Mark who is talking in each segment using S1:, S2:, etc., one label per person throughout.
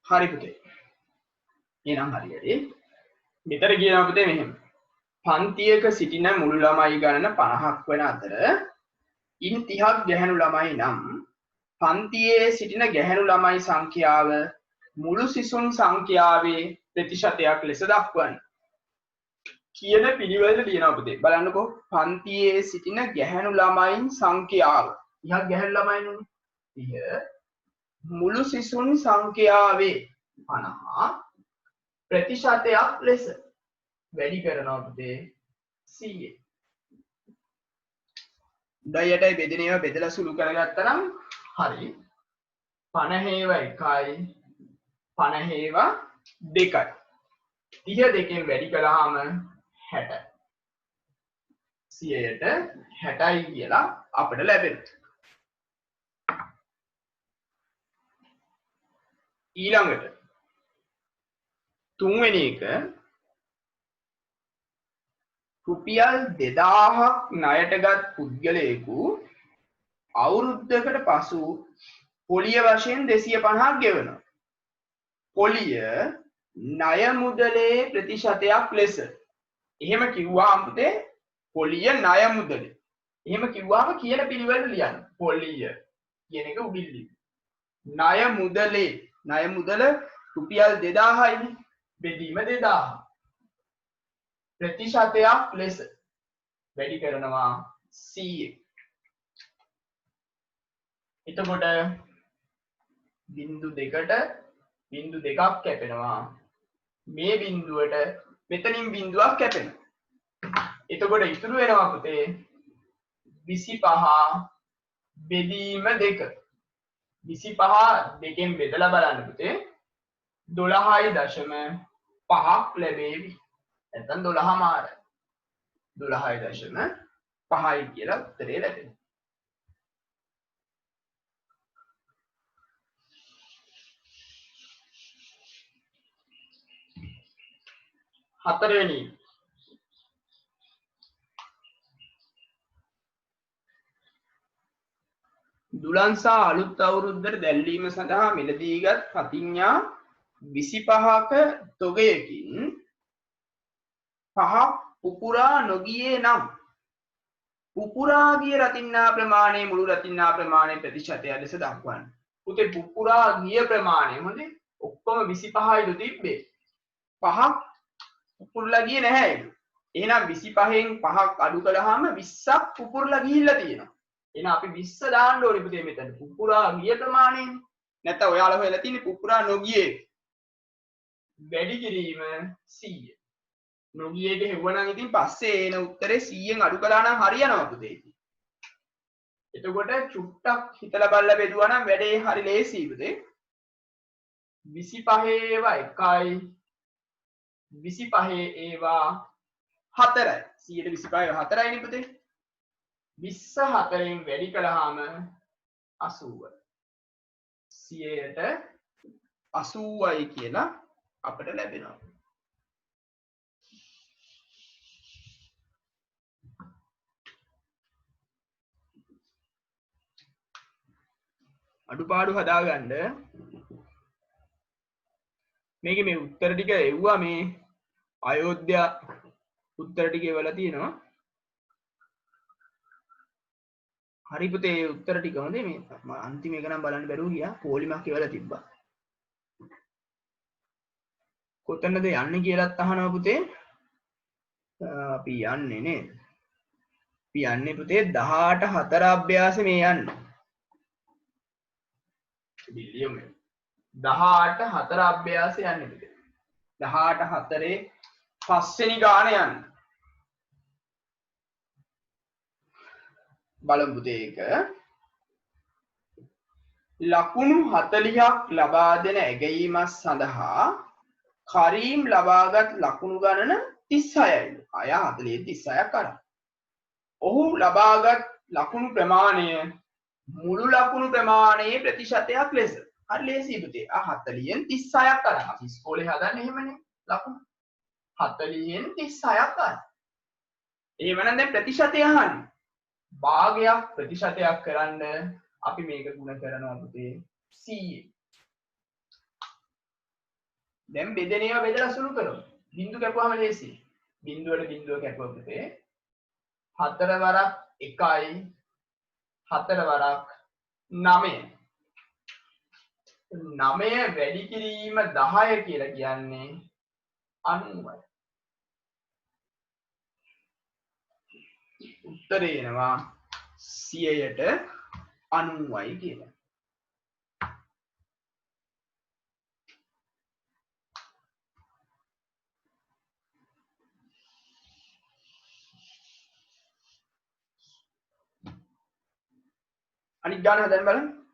S1: හරි පුතේ. එහෙනම් හරියටි. මෙතන කියනවා පුතේ මෙහෙම. පන්තියක සිටින මුළු ළමයි ගණන 50ක් වෙන අතර ඉන් 30ක් ගැහැණු ළමයි නම් පන්තියේ සිටින ගැහැණු ළමයි සංඛ්‍යාව මුළු සිසුන් සංඛ්‍යාවේ ප්‍රතිශතයක් ලෙස දක්වන්න. කියන පිළිවෙලට ලියනවා පුතේ. බලන්නකෝ පන්තියේ සිටින ගැහැණු ළමයින් සංඛ්‍යාව. 30ක් ගැහැණු ළමයිනුනේ. 30 මුළු සිසුන් සංඛ්‍යාවේ 50 ප්‍රතිශතයක් ලෙස වැඩි කරනවා පුතේ 100. ඩයටයි බෙදෙන ඒවා බෙදලා සුළු කරගත්තා නම් හරි. 50 1යි 50 2යි. 30 දෙකෙන් වැඩි කළාම 60. 100ට 60යි කියලා අපිට ලැබෙනවා. ඊළඟට තුන්වෙනි එක රුපියල් 2000ක් ණයටගත් පුද්ගලයෙකු අවුරුද්දකට පසු පොලිය වශයෙන් 250ක් ගෙවනවා. පොලිය ණය මුදලේ ප්‍රතිශතයක් ලෙස. එහෙම කිව්වාම පුතේ පොලිය ණය මුදලේ. එහෙම කිව්වාම කියන පිළිවෙලට ලියන්න. පොලිය කියන එක උඩින් ලියන්න. ණය මුදලේ ණය මුදල රුපියල් 2000යිනේ. බෙදීම 2000. ප්‍රතිශතයක් ලෙස වැඩි කරනවා 100. එතකොට බිංදු දෙකට බිංදු දෙකක් කැපෙනවා. මේ බිංදුවට මෙතනින් බිංදුවක් කැපෙනවා. එතකොට ඉතුරු වෙනවා පුතේ 25 බෙදීම 2. 25 දෙකෙන් බෙදලා බලන්න පුතේ 12.5ක් ලැබේවි. නැත්නම් 12 මාරයි. 12.5යි කියලා උත්තරේ ලැබෙනවා. හතරවෙනි දුලන්සා අලුත් අවුරුද්දට දැල්වීම සඳහා මිලදීගත් පතිඤ්ඤා 25ක තොගයකින් 5ක් පුපුරා නොගියේ නම් පුපුරා ගිය රතින්නා ප්‍රමාණය මුළු රතින්නා ප්‍රමාණය ප්‍රතිශතය ලෙස දක්වන්න. පුතේ පුපුරා ගිය ප්‍රමාණය හොඳේ ඔක්කොම 25යිලු තිබ්බේ. 5ක් පුපුරලා ගියේ නැහැ ඒක. එහෙනම් 25න් 5ක් අඩු කළාම 20ක් පුපුරලා ගිහිල්ලා තියෙනවා. එහෙනම් අපි 20 දාන්න ඕනේ පුතේ මෙතන. පුපුරා ගිය ප්‍රමාණය. නැත්නම් ඔයාලා හොයලා තියෙන්නේ පුපුරා නොගියේ. වැඩි කිරීම 100. නොගියේට හෙව්වනම් ඉතින් පස්සේ එන උත්තරේ 100න් අඩු කළා නම් හරියනවා පුතේ ඉතින්. එතකොට චුට්ටක් හිතලා බලලා බෙදුවා නම් වැඩේ හරි ලේසියි පුතේ. 25 ඒවා 1යි 25 ඒවා 4යි. 125 4යිනේ පුතේ. 24න් වැඩි කළාම 80යි. 100ට 80යි කියලා අපිට ලැබෙනවා. අඩුපාඩු හදාගන්න මේකේ මේ උත්තර ටික එව්වා මේ අයෝධ්‍යා උත්තර ටික එවලා තියෙනවා. හරි පුතේ උත්තර ටික හොඳේ මේ අන්තිම එක නම් බලන්න බැරුව ගියා. පොලිමක් එවලා තිබ්බා. කොතනද යන්නේ කියලාත් අහනවා පුතේ. අපි යන්නේ නේද? අපි යන්නේ පුතේ 18 4 අභ්‍යාස මේ යන්නේ. බිලියම් 18 4 අභ්‍යාස යන්නේ පුතේ. 18 4 පස්වෙනි ගාන යන්නේ. බලමු පුතේ ඒක. ලකුණු 40ක් ලබා දෙන ඇගයීමක් සඳහා කරීම් ලබාගත් ලකුණු ගණන 36යි. අය 40 36ක් අරන්. ඔහු ලබාගත් ලකුණු ප්‍රමාණය මුළු ලකුණු ප්‍රමාණයේ ප්‍රතිශතයක් ලෙස. හරි ලේසියි පුතේ. 40න් 36ක් අරන්. අපි ඉස්කෝලේ හදන්නේ එහෙමනේ ලකුණු. 40න් 36ක් අරන්. එහෙමනම් දැන් ප්‍රතිශතය අහන්නේ. භාගයක් ප්‍රතිශතයක් කරන්න අපි මේක ගුණ කරනවා පුතේ 100. දැන් බෙදෙන ඒවා බෙදලා සුළු කරමු. බිංදු කැපුවාම ලේසි. බිංදුවට බිංදුව කැපුවා පුතේ 4 වරක් 1යි 4 වරක් 9. 9 වැඩි කිරීම 10 කියලා කියන්නේ 90යි. උත්තරේ එනවා 100ට 90යි කියලා. අනිත් ගාන හදන්න බලන්න.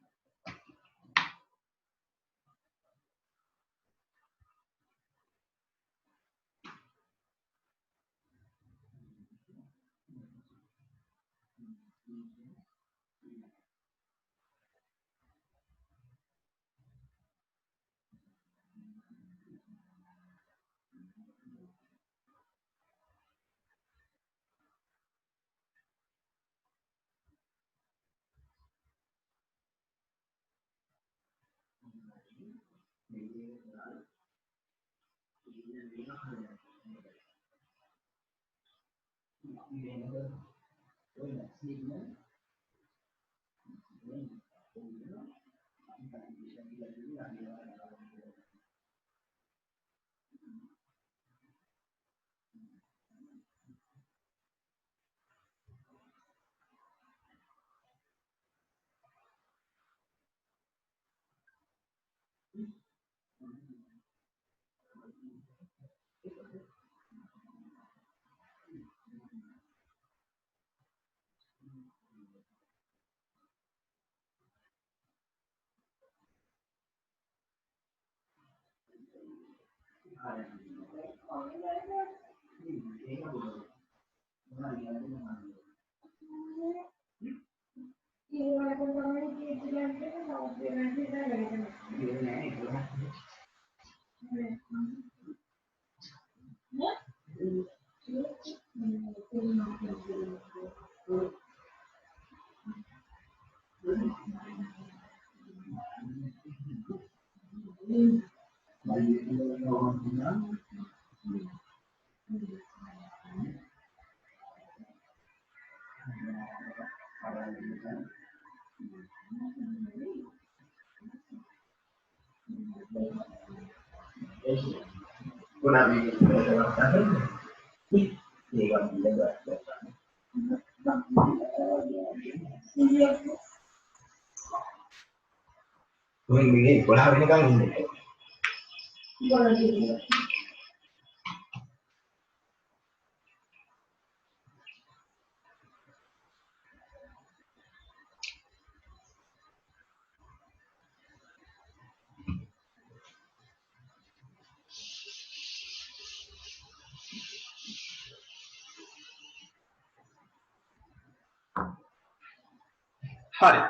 S1: හරි.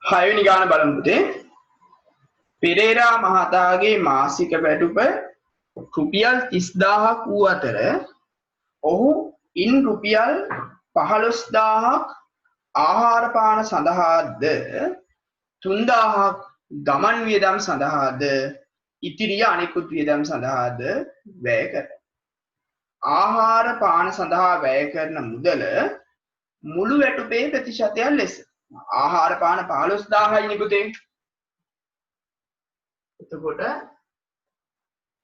S1: 6 වෙනි ගාන බලමු පුතේ. පෙරේරා මහතාගේ මාසික වැටුප රුපියල් 30000ක් වූ අතර ඔහු ඉන් රුපියල් 15000ක් ආහාර පාන සඳහාද 3000ක් ගමන් වියදම් සඳහාද ඉතිරිය අනෙකුත් වියදම් සඳහාද වැය කරයි. ආහාර පාන සඳහා වැය කරන මුදල මුළු වැටුපේ ප්‍රතිශතයක් ලෙස ආහාර පාන 15000යි නේ පුතේ. එතකොට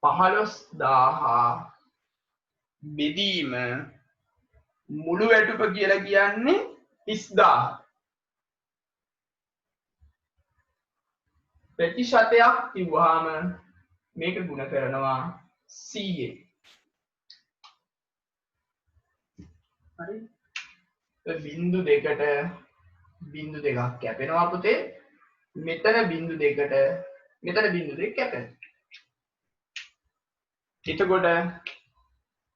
S1: 15000 බෙදීම මුළු වැටුප කියලා කියන්නේ 30000. ප්‍රතිශතයක් කිව්වහම මේක ගුණ කරනවා 100. හරි. බිංදු දෙකට බිංදු දෙකක් කැපෙනවා පුතේ. මෙතන බිංදු දෙකට මෙතන බිංදු දෙක කැපෙනවා. එතකොට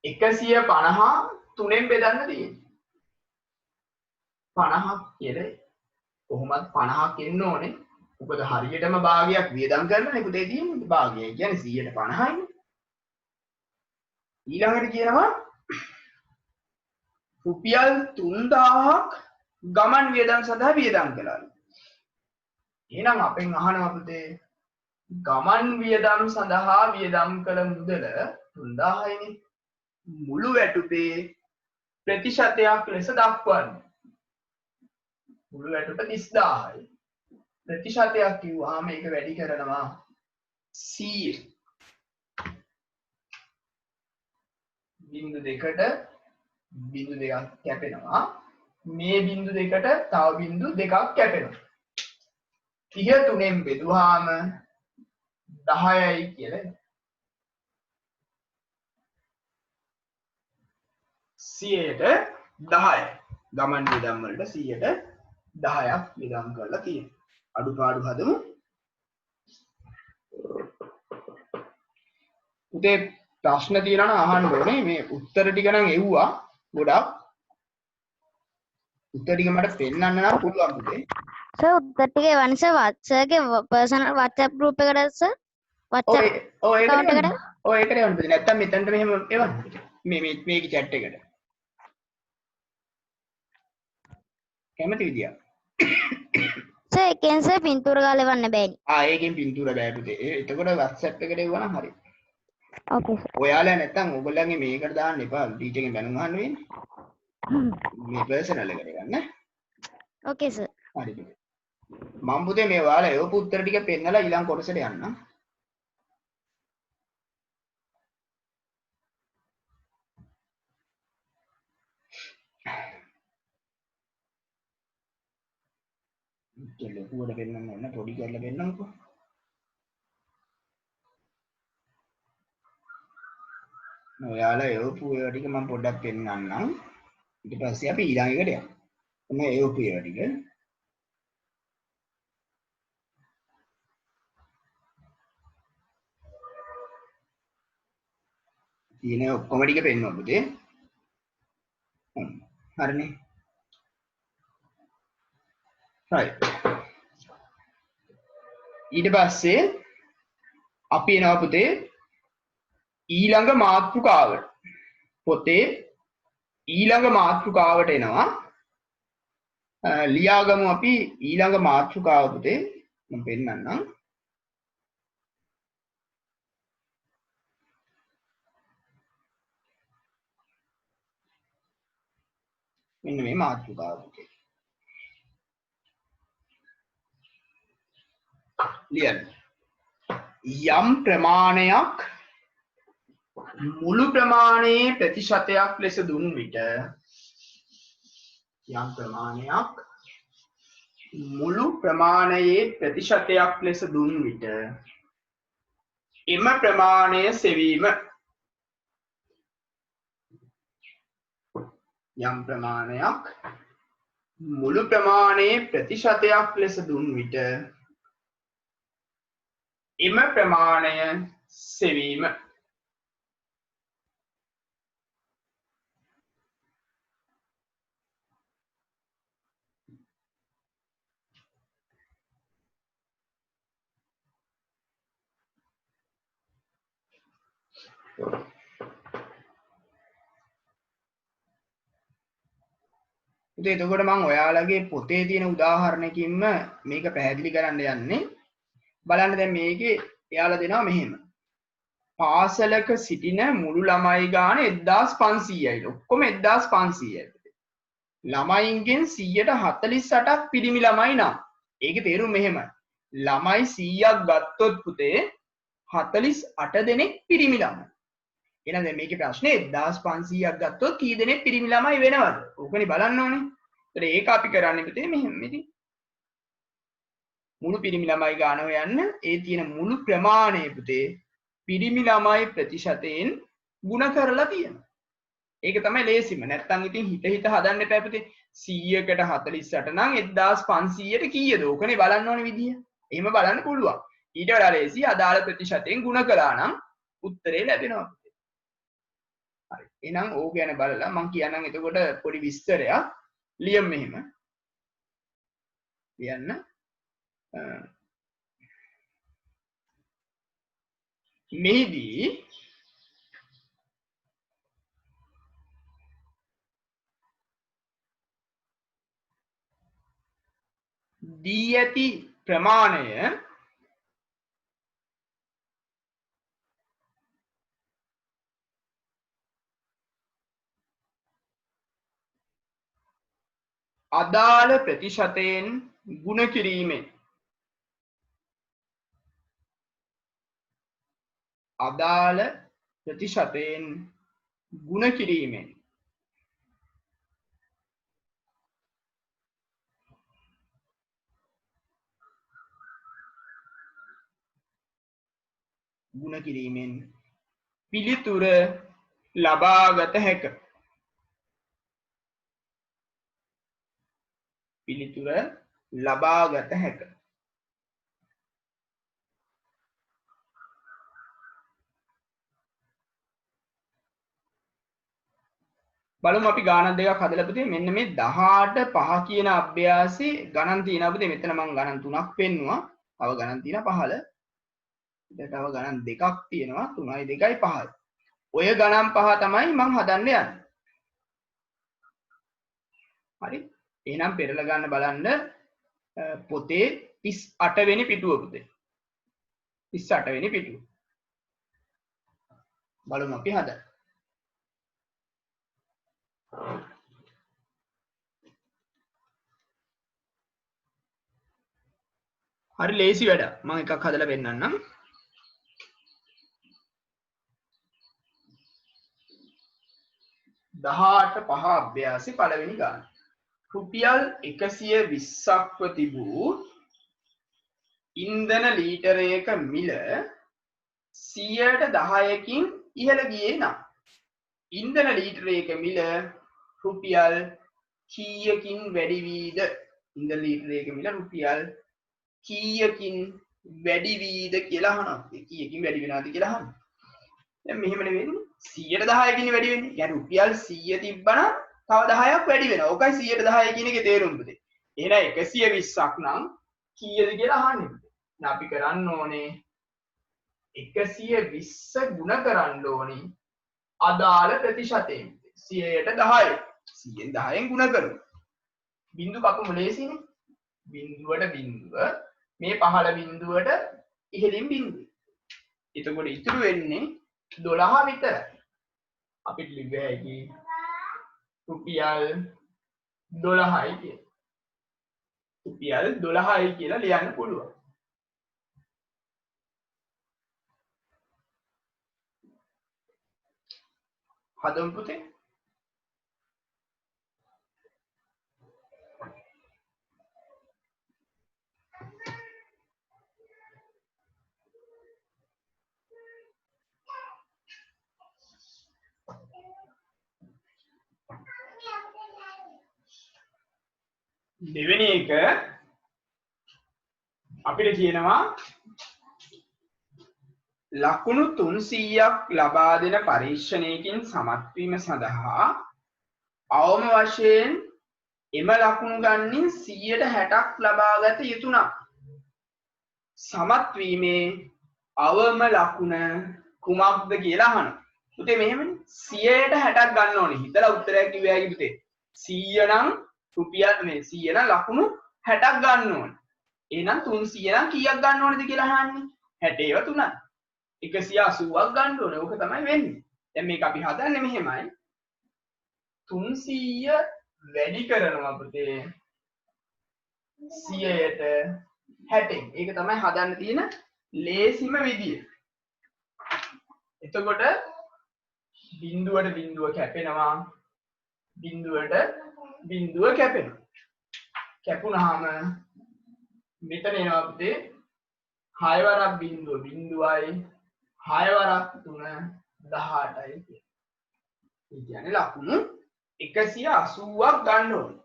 S1: 150 තුනෙන් බෙදන්න තියෙන්නේ 50ක් කියලා. කොහොමද 50ක් එන්න ඕනේ? මොකද හරියටම භාගයක් වියදම් කරනනේ පුතේ තියෙන්නේ. භාගය කියන්නේ 150යිනේ. ඊළඟට කියනවා රුපියල් 3000ක් ගමන් වියදම් සඳහා වියදම් කළා. එහෙනම් අපෙන් අහනවා පුතේ ගමන් වියදම් සඳහා වියදම් කළ මුදල 3000යිනේ. මුළු වැටුපේ ප්‍රතිශතයක් ලෙස දක්වන්න. මුළු වැටුප 30000යි. ප්‍රතිශතයක් කිව්වහම මේක වැඩි කරනවා 100. බිංදු දෙකට බිංදු දෙකක් කැපෙනවා. මේ බිංදු දෙකට තව බිංදු දෙකක් කැපෙනවා. 33 න් බෙදුවාම 10යි කියලා. 100ට 10යි. ගමන් වියදම් වලට 100ට 10ක් වියදම් කරලා තියෙනවා. අඩුපාඩු හදමු. උදේ ප්‍රශ්න තියෙනවා නම් අහන්න ඕනේ. මේ උත්තර ටික නම් එව්වා ගොඩක්. උත්තර ටික මට පෙන්නන්න නම් පුළුවන් පුතේ.
S2: සර් උත්තර ටික එවන්න සර් වත්සර්ගේ පර්සනල් WhatsApp group එකට සර් WhatsApp account එකට.
S1: ඔය ඒකට එවන්න පුතේ. නැත්තම් මෙතනට මෙහෙම එවන්න පුතේ. මේකේ chat එකට. කැමති විදියක්.
S2: සර් එකෙන් සර් පින්තූර ගාලා එවන්න බෑනේ.
S1: ඒකෙන් පින්තූර බෑ පුතේ. එතකොට WhatsApp එකට එවුවා නම් හරි.
S2: ඕකේ සර්.
S1: ඔයාලා නැත්තම් ඔයගොල්ලන්ගේ මේකට දාන්න එපා. ටීචර්ගෙන් බැනුම් අහන්න වෙන්නේ. මේ පර්සනල් එකට ගන්න.
S2: ඕකේ සර්.
S1: හරි පුතේ. මම පුතේ මේ ඔයාලා එවපු උත්තර ටික පෙන්නලා ඊළඟ කොටසට යන්න. ලොකුවට පෙන්නන්න ඕන පොඩි කරලා පෙන්නන්නකෝ. ඔයාලා එවපු ඒවා ටික මම පොඩ්ඩක් පෙන්නන්නම්. ඊට පස්සේ අපි ඊළඟ එකට යමු. ඔන්න එවපු ඒවා ටික. තියෙන ඔක්කොම ටික පෙන්වන්න පුතේ. හරිනේ. right. ඊට පස්සේ අපි එනවා පුතේ ඊළඟ මාතෘකාවට. පොතේ ඊළඟ මාතෘකාවට එනවා. ලියාගමු අපි ඊළඟ මාතෘකාව පුතේ. මම පෙන්නන්නම්. මෙන්න මේ මාතෘකාව පුතේ. ලියන්න. යම් ප්‍රමාණයක් මුළු ප්‍රමාණයේ ප්‍රතිශතයක් ලෙස දුන් විට යම් ප්‍රමාණයක් මුළු ප්‍රමාණයේ ප්‍රතිශතයක් ලෙස දුන් විට එම ප්‍රමාණය සෙවීම යම් ප්‍රමාණයක් මුළු ප්‍රමාණයේ ප්‍රතිශතයක් ලෙස දුන් විට එම ප්‍රමාණය සෙවීම එතකොට මම ඔයාලගේ පොතේ තියෙන උදාහරණයකින්ම මේක පැහැදිලි කරන්න යන්නේ. බලන්න දැන් මේකේ එයාලා දෙනවා මෙහෙම. පාසලක සිටින මුළු ළමයි ගාන 1500යි. ඔක්කොම 1500යි. ළමයින්ගෙන් 148ක් පිරිමි ළමයි නම් ඒකේ තේරුම මෙහෙමයි. ළමයි 100ක් ගත්තොත් පුතේ 48 දෙනෙක් පිරිමි ළමයි. එහෙනම් දැන් මේකේ ප්‍රශ්නේ 1500ක් ගත්තොත් කී දෙනෙක් පිරිමි ළමයි වෙනවද? ඕකනේ බලන්න ඕනේ. ඒතර ඒක අපි කරන්නේ පුතේ මෙහෙම ඉතින්. මුළු පිරිමි ළමයි ගාන හොයන්න ඒ තියෙන මුළු ප්‍රමාණය පුතේ පිරිමි ළමයි ප්‍රතිශතයෙන් ಗುಣ කරලා තියෙනවා. ඒක තමයි ලේසිම. නැත්තම් ඉතින් හිත හදන්න එපා පුතේ. 100කට 48 නම් 1500ට කීයද? ඕකනේ බලන්න ඕනේ විදිය. එහෙම බලන්න පුළුවන්. ඊට වඩා ලේසි අදාළ ප්‍රතිශතයෙන් ಗುಣ කළා නම් උත්තරේ ලැබෙනවා පුතේ. හරි. එහෙනම් ඕක ගැන බලලා මම කියන්නම් එතකොට පොඩි විස්තරයක්. ලියමු මෙහෙම. ලියන්න. මෙහිදී දී ඇති ප්‍රමාණය අදාළ ප්‍රතිශතයෙන් ගුණ කිරීමෙන් අදාළ ප්‍රතිශතයෙන් ගුණ කිරීමෙන් පිළිතුර ලබාගත හැක. පිළිතුර ලබාගත හැක. බලමු අපි ගානක් දෙකක් හදලා පුතේ මෙන්න මේ 18 5 කියන අභ්‍යාසයේ ගණන් තියෙනවා පුතේ මෙතන මම ගණන් 3ක් පෙන්නුවා. තව ගණන් තියෙනවා 15. ඊට තව ගණන් දෙකක් තියෙනවා 3යි 2යි 5යි. ඔය ගණන් පහ තමයි මම හදන්න යන්නේ. හරි. එහෙනම් පෙරලා ගන්න බලන්න පොතේ 38 වෙනි පිටුව පුතේ. 38 වෙනි පිටුව. බලමු අපි හදන්න. හරි ලේසි වැඩක්. මම එකක් හදලා පෙන්නන්නම්. දහඅට පහ අභ්‍යාසයේ පළවෙනි ගාන. රුපියල් 120ක්ව තිබූ ඉන්ධන ලීටරයක මිල 10%කින් ඉහළ ගියේ නම් ඉන්ධන ලීටරයක මිල රුපියල් කීයකින් වැඩි වීද? ඉන්ධන ලීටරයක මිල රුපියල් කීයකින් වැඩි වීද කියලා අහනවා. කීයකින් වැඩි වෙනවද කියලා අහනවා. දැන් මෙහෙමනේ වෙන්නේ 110කින් වැඩි වෙන්නේ. يعني රුපියල් 100 තිබ්බනම් තව 10ක් වැඩි වෙනවා. ඕකයි 110 කියන එකේ තේරුම පුතේ. එහෙනම් 120ක් නම් කීයද කියලා අහන්නේ පුතේ. දැන් අපි කරන්න ඕනේ 120 ගුණ කරන්න ඕනේ අදාළ ප්‍රතිශතයෙන්. 100ට 10. 100ෙන් 10ෙන් ගුණ කරමු. බිංදු කපමු ලේසිනේ. බිංදුවට බිංදුව මේ පහළ බිංදුවට ඉහළින් බිංදුව. එතකොට ඉතුරු වෙන්නේ 12 විතරයි. අපිට ලිව්ව හැකි රුපියල් 12යි කියලා. රුපියල් 12යි කියලා ලියන්න පුළුවන්. හදමු පුතේ. දෙවෙනි එක අපිට කියනවා ලකුණු 300ක් ලබා දෙන පරීක්ෂණයකින් සමත් වීම සඳහා අවම වශයෙන් එම ලකුණු ගන්නින් 160ක් ලබාගත යුතු නම් සමත් වීමේ අවම ලකුණ කුමක්ද කියලා අහනවා. පුතේ මෙහෙමනේ 160ක් ගන්න ඕනේ. හිතලා උත්තරයක් කිව්ව හැකි පුතේ. 100 නම් රුපියල් මේ 100 නම් ලකුණු 60ක් ගන්න ඕනේ. එහෙනම් 300 නම් කීයක් ගන්න ඕනේද කියලා අහන්නේ? 60 ඒවා 3යි. 180ක් ගන්න ඕනේ. ඕක තමයි වෙන්නේ. දැන් මේක අපි හදන්නේ මෙහෙමයි. 300 වැඩි කරනවා පුතේ 100ට 60න්. ඒක තමයි හදන්න තියෙන ලේසිම විදිය. එතකොට බිඳුවට බිඳුව කැපෙනවා. බිඳුවට බිඳුව කැපෙනවා. කැපුණාම මෙතන එනවා පුතේ 6 වරක් බිඳුව බිඳුවයි 6 වරක් 3 18යි කියන්නේ. ඒ කියන්නේ ලකුණු 180ක් ගන්න ඕනේ.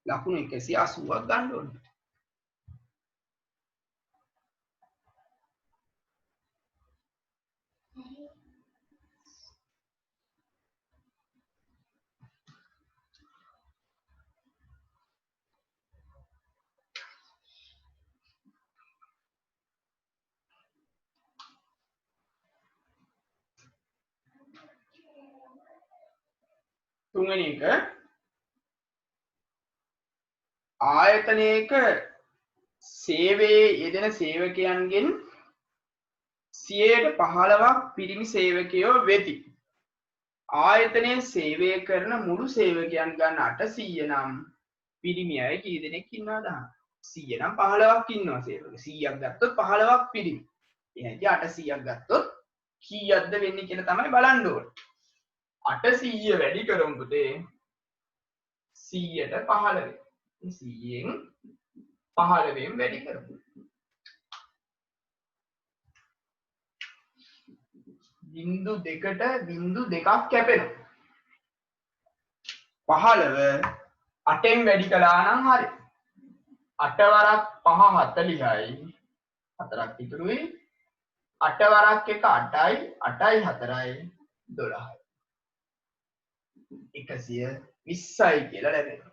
S1: ලකුණු 180ක් ගන්න ඕනේ. තුන්වෙනි එක ආයතනයක සේවයේ යෙදෙන සේවකයන්ගෙන් 15%ක් පිරිමි සේවකයෝ වෙති. ආයතනයේ සේවය කරන මුළු සේවකයන් ගන්න 800 නම් පිරිමි අය කී දෙනෙක් ඉන්නවද? 100 නම් 15ක් ඉන්නවා සේවක. 100ක් ගත්තොත් 15ක් පිරිමි. එහෙනම් 800ක් ගත්තොත් කීයක්ද වෙන්නේ කියලා තමයි බලන්න ඕනේ. 800 වැඩි කරමු පුතේ. 100ට 15. 100න් 15න් වැඩි කරමු. බිංදු දෙකට බිංදු දෙකක් කැපෙනවා. 15 8න් වැඩි කළා නම් හරි. 8 වරක් 5 40යි. 4ක් ඉතුරුයි. 8 වරක් 1 8යි. 8යි 4යි 12යි. 120යි කියලා ලැබෙනවා.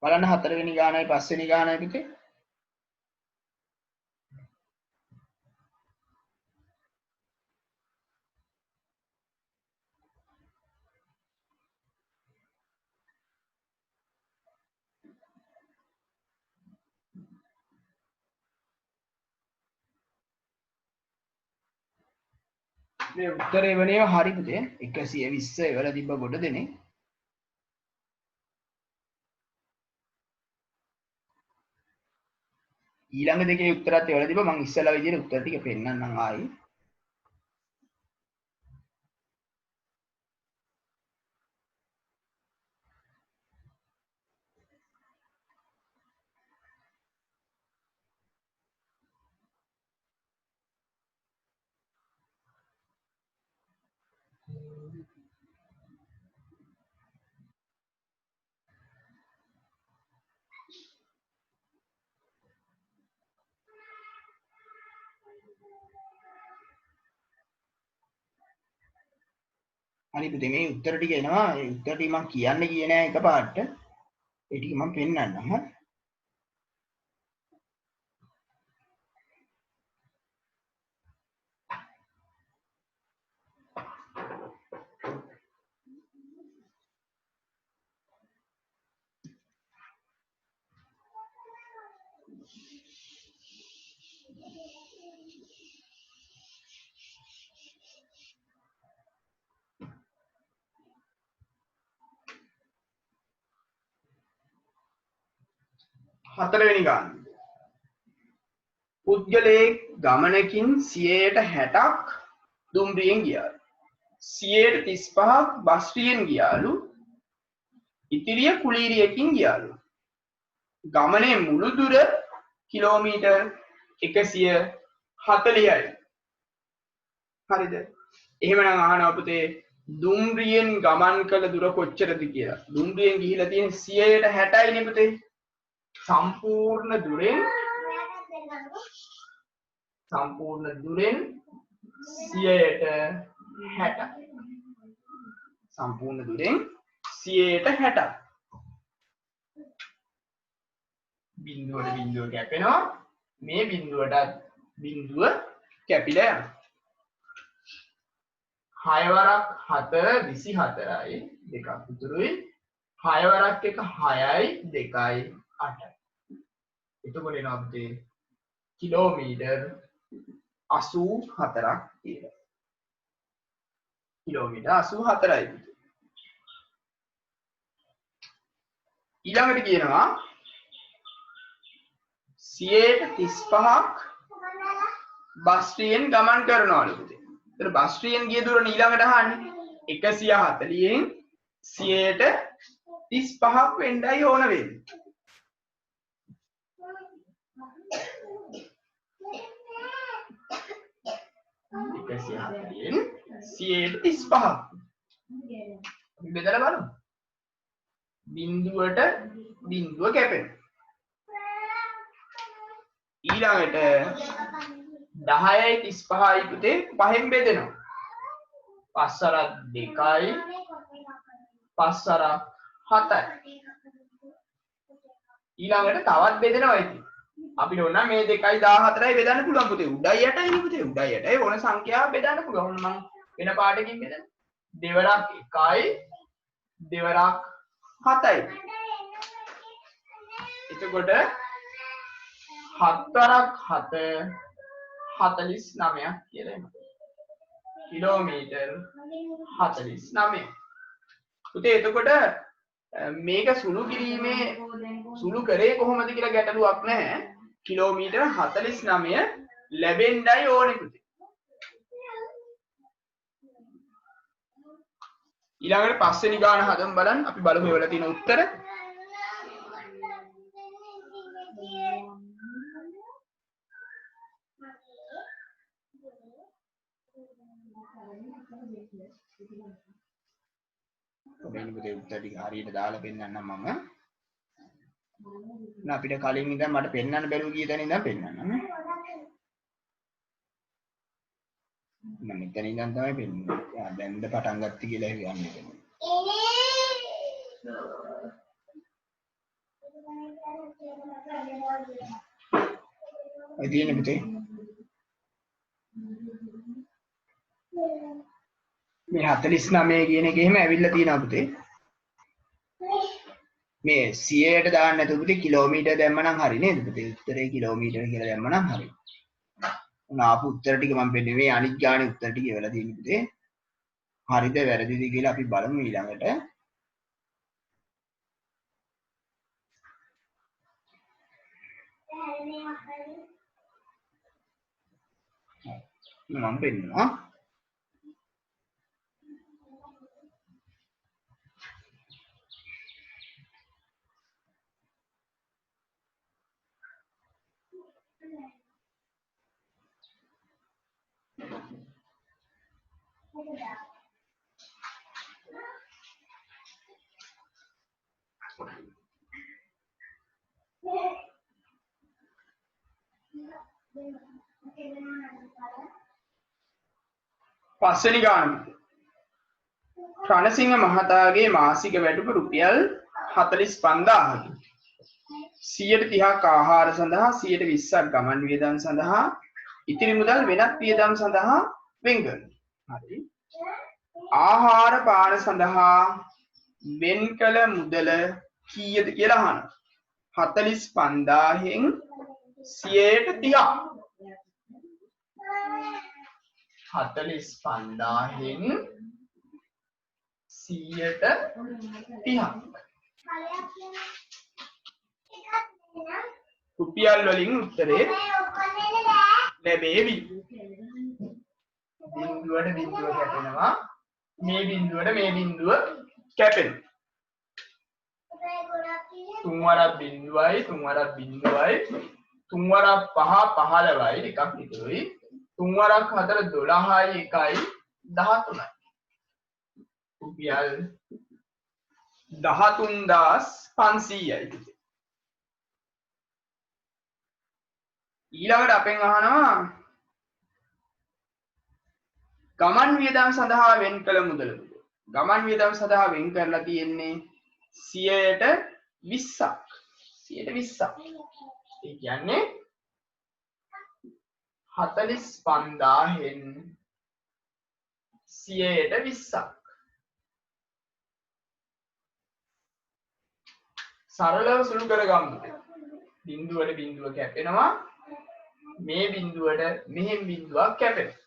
S1: බලන්න 4 වෙනි ගානයි 5 වෙනි ගානයි පුතේ. මේ උත්තරේ වනේ හරි පුතේ 120 එවල තිබ්බ කොට දෙනේ. ඊළඟ දෙකේ උත්තරات එවල තිබ්බ මම ඉස්සෙල්ලා විදිහට උත්තර ටික පෙන්නන්නම් ආයි. හරි පුතේ මේ උත්තර ටික එනවා. ඒ උත්තර ටික මම කියන්න ගියේ නෑ එකපාරට. ඒ ටික මම පෙන්නන්නම්. හරි. හතරවෙනි ගාන. පුද්ගලයේ ගමනකින් 60ක් දුම්රියෙන් ගියාලු. 35ක් බස්රියෙන් ගියාලු. ඉතිරිය කුලීරියකින් ගියාලු. ගමනේ මුළු දුර කිලෝමීටර් 140යි. හරිද? එහෙමනම් අහනවා පුතේ දුම්රියෙන් ගමන් කළ දුර කොච්චරද කියලා. දුම්රියෙන් ගිහිලා තියෙන 60යි නේ පුතේ. සම්පූර්ණ දුරෙන් 160. සම්පූර්ණ දුරෙන් 160. බිඳුවට බිඳුව කැපෙනවා. මේ බිඳුවටත් බිඳුව කැපිලා යනවා. 6 වරක් 7 24යි දෙකක් ඉතුරුයි. 6 වරක් 1 6යි 2යි 8යි. එතකොට එනවා පුතේ කිලෝමීටර් 84ක් කියලා. කිලෝමීටර් 84යි. ඊළඟට කියනවා 35ක් බස් ට්‍රේන් ගමන් කරනවලු පුතේ. ඒතර බස් ට්‍රේන් ගිය දුර ඊළඟට අහන්නේ 140න් 35ක් වෙන්නයි ඕන වෙන්නේ. 140න් 135ක්. අපි බෙදලා බලමු. බිඳුවට බිඳුව කැපෙනවා. ඊළඟට 10යි 35යි පුතේ 5න් බෙදෙනවා. 5 වරක් 2යි 5 වරක් 7යි. ඊළඟට තවත් බෙදෙනවා ඉතින්. අපිට ඕන මේ 2යි 14යි බෙදන්න පුළුවන් පුතේ. උඩයි යටයි නේ පුතේ. උඩයි යටයි ඕන සංඛ්‍යාව බෙදන්න පුළුවන්. මම වෙන පාඩකින් බෙදන්න. දෙවරක් 1යි දෙවරක් 7යි. එතකොට 7 වරක් 7 49ක් කියලා එනවා. කිලෝමීටර් 49. පුතේ එතකොට මේක සුළු කිරීමේ සුළු කරේ කොහොමද කියලා ගැටලුවක් නැහැ. කිලෝමීටර් 49 ලැබෙන්නයි ඕනේ පුතේ. ඊළඟට පස්වෙනි ගාන හදමු බලන්න. අපි බලමු ඒවල තියෙන උත්තර. ඔබෙන් පුතේ උත්තර ටික හරියට දාලා පෙන්නන්නම් මම. අපිට කලින් ඉඳන් මට පෙන්නන්න බැරුව ගිය තැන ඉඳන් පෙන්නන්නම්. මම මෙතන ඉඳන් තමයි පෙන්නන්නේ. දැන්ද පටන් ගත්තී කියලා කියන්නේ. ඔය තියෙන්නේ පුතේ. මේ 49 කියන එක එහෙම ඇවිල්ලා තියෙනවා පුතේ. මේ 100ට දාන්න නැතුව පුතේ කිලෝමීටර් දැම්මනම් හරි නේද පුතේ? උත්තරේ කිලෝමීටර කියලා දැම්මනම් හරි. උන ආපු උත්තර ටික මම පෙන්නේ මේ අනිත් ගානේ උත්තර ටික එවලා තියෙන්නේ පුතේ. හරිද වැරදිද කියලා අපි බලමු ඊළඟට. මම පෙන්නනවා. පස්වෙනි ගාන. රණසිංහ මහතාගේ මාසික වැටුප රුපියල් 45000කි. 130ක් ආහාර සඳහා 120ක් ගමන් වියදම් සඳහා ඉතිරි මුදල් වෙනත් වියදම් සඳහා වෙන් කරනවා. හරි. ආහාර පාන සඳහා වෙන් කළ මුදල කීයද කියලා අහනවා. 45000න් 130ක් 45000න් 130ක් රුපියල් වලින් උත්තරේ ලැබේවි. බිඳුවට බිඳුව කැපෙනවා. මේ බිඳුවට මේ බිඳුව කැපෙනවා. තුන් වරක් බිඳුවයි තුන් වරක් බිඳුවයි තුන් වරක් 5 15යි එකක් ඉතුරුයි. තුන් වරක් 4 12යි එකයි 13යි. රුපියල් 13500යි. ඊළඟට අපෙන් අහනවා ගමන් වියදම් සඳහා වෙන් කළ මුදල. ගමන් වියදම් සඳහා වෙන් කරලා තියෙන්නේ 120ක්. 120ක්. ඒ කියන්නේ 45000න් 120ක්. සරලව සුළු කරගමු. බිඳුවට බිඳුව කැපෙනවා. මේ බිඳුවට මෙහෙම බිඳුවක් කැපෙනවා.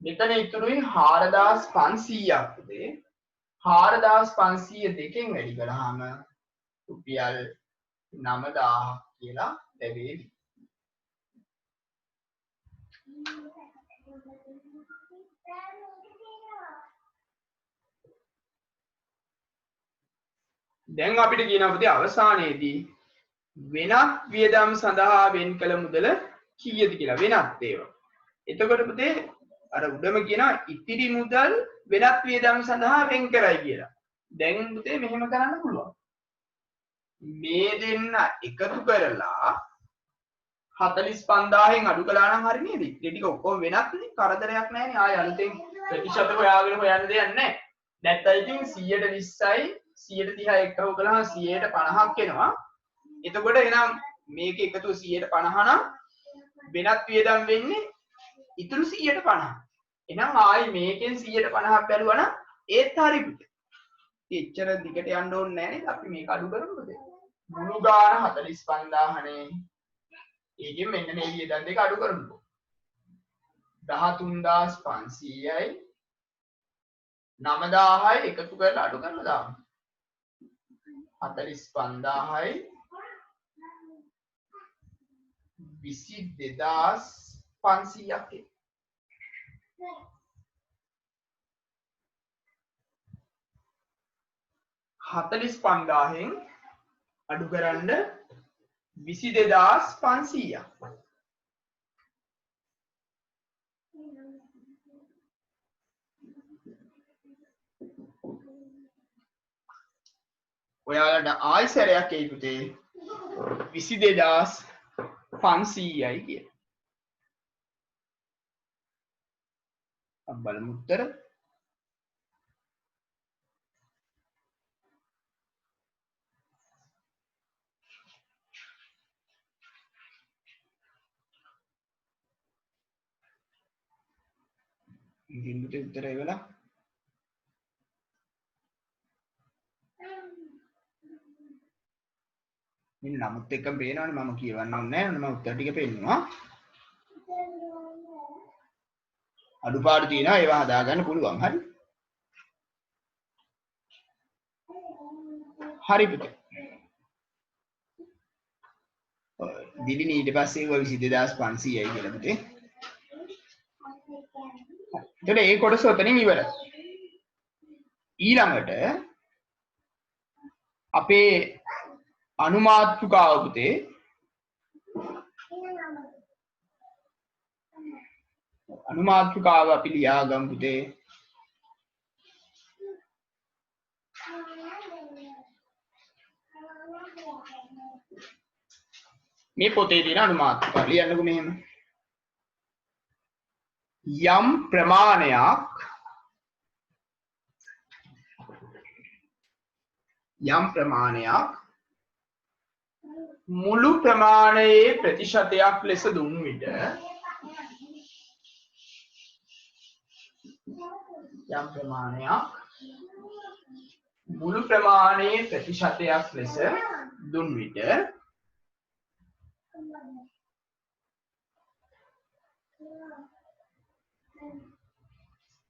S1: මෙතන ඉතුරුයි 4500ක් පුතේ. 4500 දෙකෙන් වැඩි කළාම රුපියල් 9000ක් කියලා ලැබෙවි. දැන් අපිට කියනවා පුතේ අවසානයේදී වෙනත් වියදම් සඳහා වෙන් කළ මුදල කීයද කියලා වෙනත් ඒවා. එතකොට පුතේ අර උඩම කියනවා ඉතිරි මුදල් වෙනත් වියදම් සඳහා වෙන් කරයි කියලා. දැන් පුතේ මෙහෙම කරන්න පුළුවන්. මේ දෙන්න එකතු කරලා 45000න් අඩු කළා නම් හරි නේද? ඒ ටික ඔක්කොම වෙනත්නේ. කරදරයක් නැහැ නේ. ආයෙ අලුතෙන් ප්‍රතිශත හොයාගෙන හොයන්න දෙයක් නැහැ. නැත්නම් ඉතින් 120යි 130යි එකව කළාම 150ක් එනවා. එතකොට එහෙනම් මේක එකතු 150 නම් වෙනත් වියදම් වෙන්නේ ඉතුරු 150. එහෙනම් ආයි මේකෙන් 150ක් බැලුවා නම් ඒත් හරි පුතේ. එච්චර දිගට යන්න ඕනේ නැහැ නේද? අපි මේක අඩු කරමුද? මුළු ගාන 45000නේ. ඒකෙන් මෙන්න මේ වියදම් දෙක අඩු කරමුකෝ. 13500යි 9000යි එකතු කරලා අඩු කරලා දාමු. 45000යි 22500ක් එයි. හතලිස් පන්දාහෙන් අඩු කරන්න 22500ක්. ඔයාලට ආයිසරයක් එයි පුතේ 22500යි කියලා. අපි බලමු උත්තර. ඉතින් පුතේ උත්තරය වෙලා මෙන්න නමුත් එක්කම පේනවනේ මම කියවන්න ඕනේ නැහැ. මම උත්තර ටික පෙන්නනවා. අඩුපාඩු තියෙනවා ඒවා හදාගන්න පුළුවන්. හරි. හරි පුතේ. දිලිනි ඊට පස්සේ ඔය 22500යි කියලා පුතේ. එතකොට ඒ කොටස ඔතනින් ඉවරයි. ඊළඟට අපේ අනුමාත්‍රිකාව පුතේ අනුමාත්‍රිකාව අපි ලියාගමු පුතේ. මේ පොතේ තියෙන අනුමාත්‍රිකාව ලියන්නකෝ මෙහෙම. යම් ප්‍රමාණයක් මුළු ප්‍රමාණයේ ප්‍රතිශතයක් ලෙස දුන් විට යම් ප්‍රමාණයක් මුළු ප්‍රමාණයේ ප්‍රතිශතයක් ලෙස දුන් විට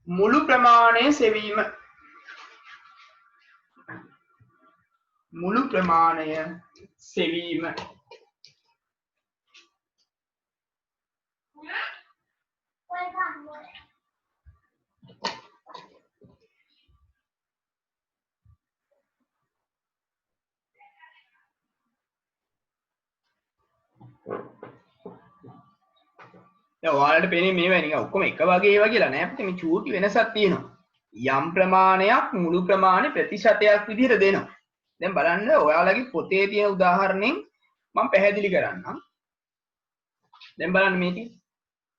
S1: මුළු ප්‍රමාණය සෙවීම දැන් ඔයාලට පේන්නේ මේවා නිකන් ඔක්කොම එක වගේ ඒවා කියලා නෑ අපිට මේ චූටි වෙනසක් තියෙනවා. යම් ප්‍රමාණයක් මුළු ප්‍රමාණය ප්‍රතිශතයක් විදිහට දෙනවා. දැන් බලන්න ඔයාලගේ පොතේ තියෙන උදාහරණයෙන් මම පැහැදිලි කරන්නම්. දැන් බලන්න මේකේ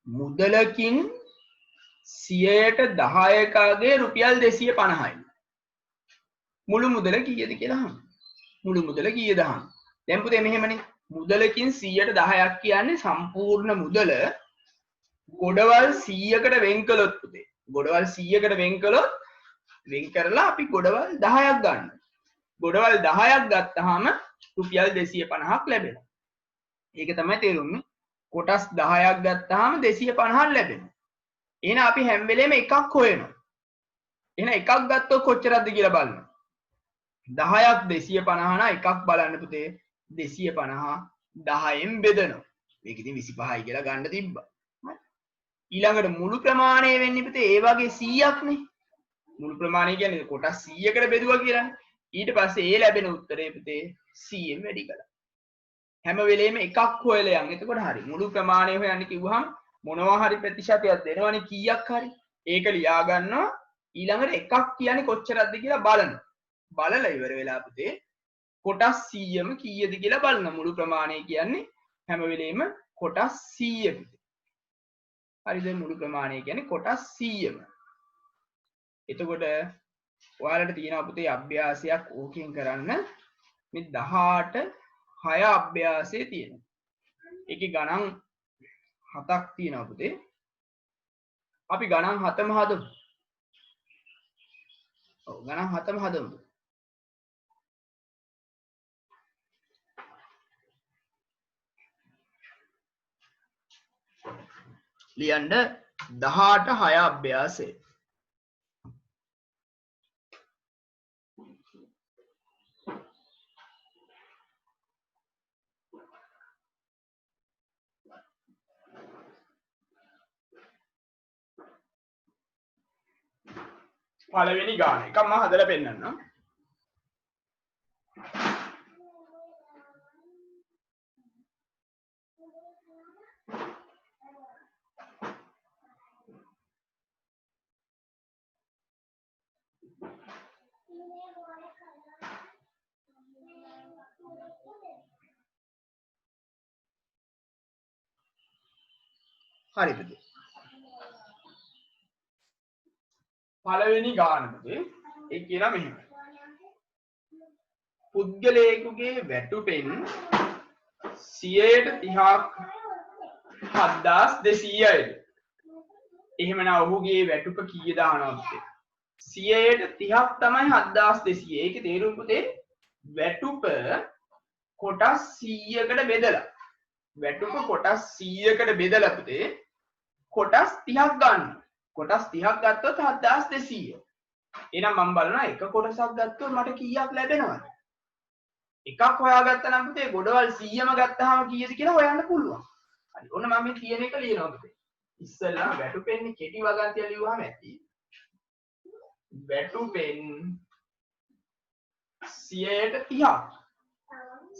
S1: මුදලකින් 10%කගේ රුපියල් 250යි. මුළු මුදල කීයද කියලා අහන්න. මුළු මුදල කීයද අහන්න. දැන් පුතේ මෙහෙමනේ මුදලකින් 10%ක් කියන්නේ සම්පූර්ණ මුදල ගොඩවල් 100කට වෙන් කළොත් පුතේ ගොඩවල් 100කට වෙන් කළොත් වෙන් කරලා අපි ගොඩවල් 10ක් ගන්න. ගොඩවල් 10ක් ගත්තාම රුපියල් 250ක් ලැබෙනවා. ඒක තමයි තේරුම්නේ. කොටස් 10ක් ගත්තාම 250ක් ලැබෙනවා. එහෙනම් අපි හැම වෙලේම එකක් හොයනවා. එහෙනම් එකක් ගත්තොත් කොච්චරද කියලා බලන්න. 10ක් 250 නා එකක් බලන්න පුතේ 250 10න් බෙදනවා. මේක ඉතින් 25යි කියලා ගන්න තිබ්බා. ඊළඟට මුළු ප්‍රමාණය වෙන්නේ පුතේ ඒ වගේ 100ක් නේ. මුළු ප්‍රමාණය කියන්නේ කොටස් 100කට බෙදුවා කියලානේ. ඊට පස්සේ ඒ ලැබෙන උත්තරේ පුතේ 100න් වැඩි කළා. හැම වෙලේම එකක් හොයලා යන්න. එතකොට හරි. මුළු ප්‍රමාණය හොයන්න කිව්වහම මොනවා හරි ප්‍රතිශතයක් දෙනවනේ කීයක් හරි. ඒක ලියා ගන්නවා. ඊළඟට එකක් කියන්නේ කොච්චරක්ද කියලා බලනවා. බලලා ඉවර වෙලා පුතේ කොටස් 100ම කීයද කියලා බලන මුළු ප්‍රමාණය කියන්නේ හැම වෙලේම කොටස් 100 පුතේ. හරිද? මුළු ප්‍රමාණය කියන්නේ කොටස් 100ම. එතකොට ඔයාලට තියෙනවා පුතේ අභ්‍යාසයක් ඕකෙන් කරන්න. මේ 18 6 අභ්‍යාසයේ තියෙනවා. ඒකේ ගණන් 7ක් තියෙනවා පුතේ. අපි ගණන් 7ම හදමු. ඔව් ගණන් 7ම හදමු. ලියන්න 18 6 අභ්‍යාසය. පළවෙනි ගාන එක මම හදලා පෙන්නන්නම්. හරි පුතේ. පළවෙනි ගාන පුතේ ඒ කියනවා මෙහෙම. පුද්ගලයෙකුගේ වැටුපෙන් 130ක් 7200යි. එහෙමනම් ඔහුගේ වැටුප කීයද අහනවා පුතේ. 130ක් තමයි 7200. ඒකේ තේරුම පුතේ වැටුප කොටස් 100කට බෙදලා. වැටුප කොටස් 100කට බෙදලා පුතේ කොටස් 30ක් ගන්න. කොටස් 30ක් ගත්තොත් 7200. එහෙනම් මම බලනවා එක කොටසක් ගත්තොත් මට කීයක් ලැබෙනවද? එකක් හොයාගත්තා නම් පුතේ ගොඩවල් 100ම ගත්තාම කීයද කියලා හොයන්න පුළුවන්. හරි. ඔන්න මම මේ තියෙන එක ලියනවා පුතේ. ඉස්සෙල්ලා වැටුපෙන්නේ කෙටි වගන්තිය ලියුවාම ඇති. වැටුපෙන් 130ක්.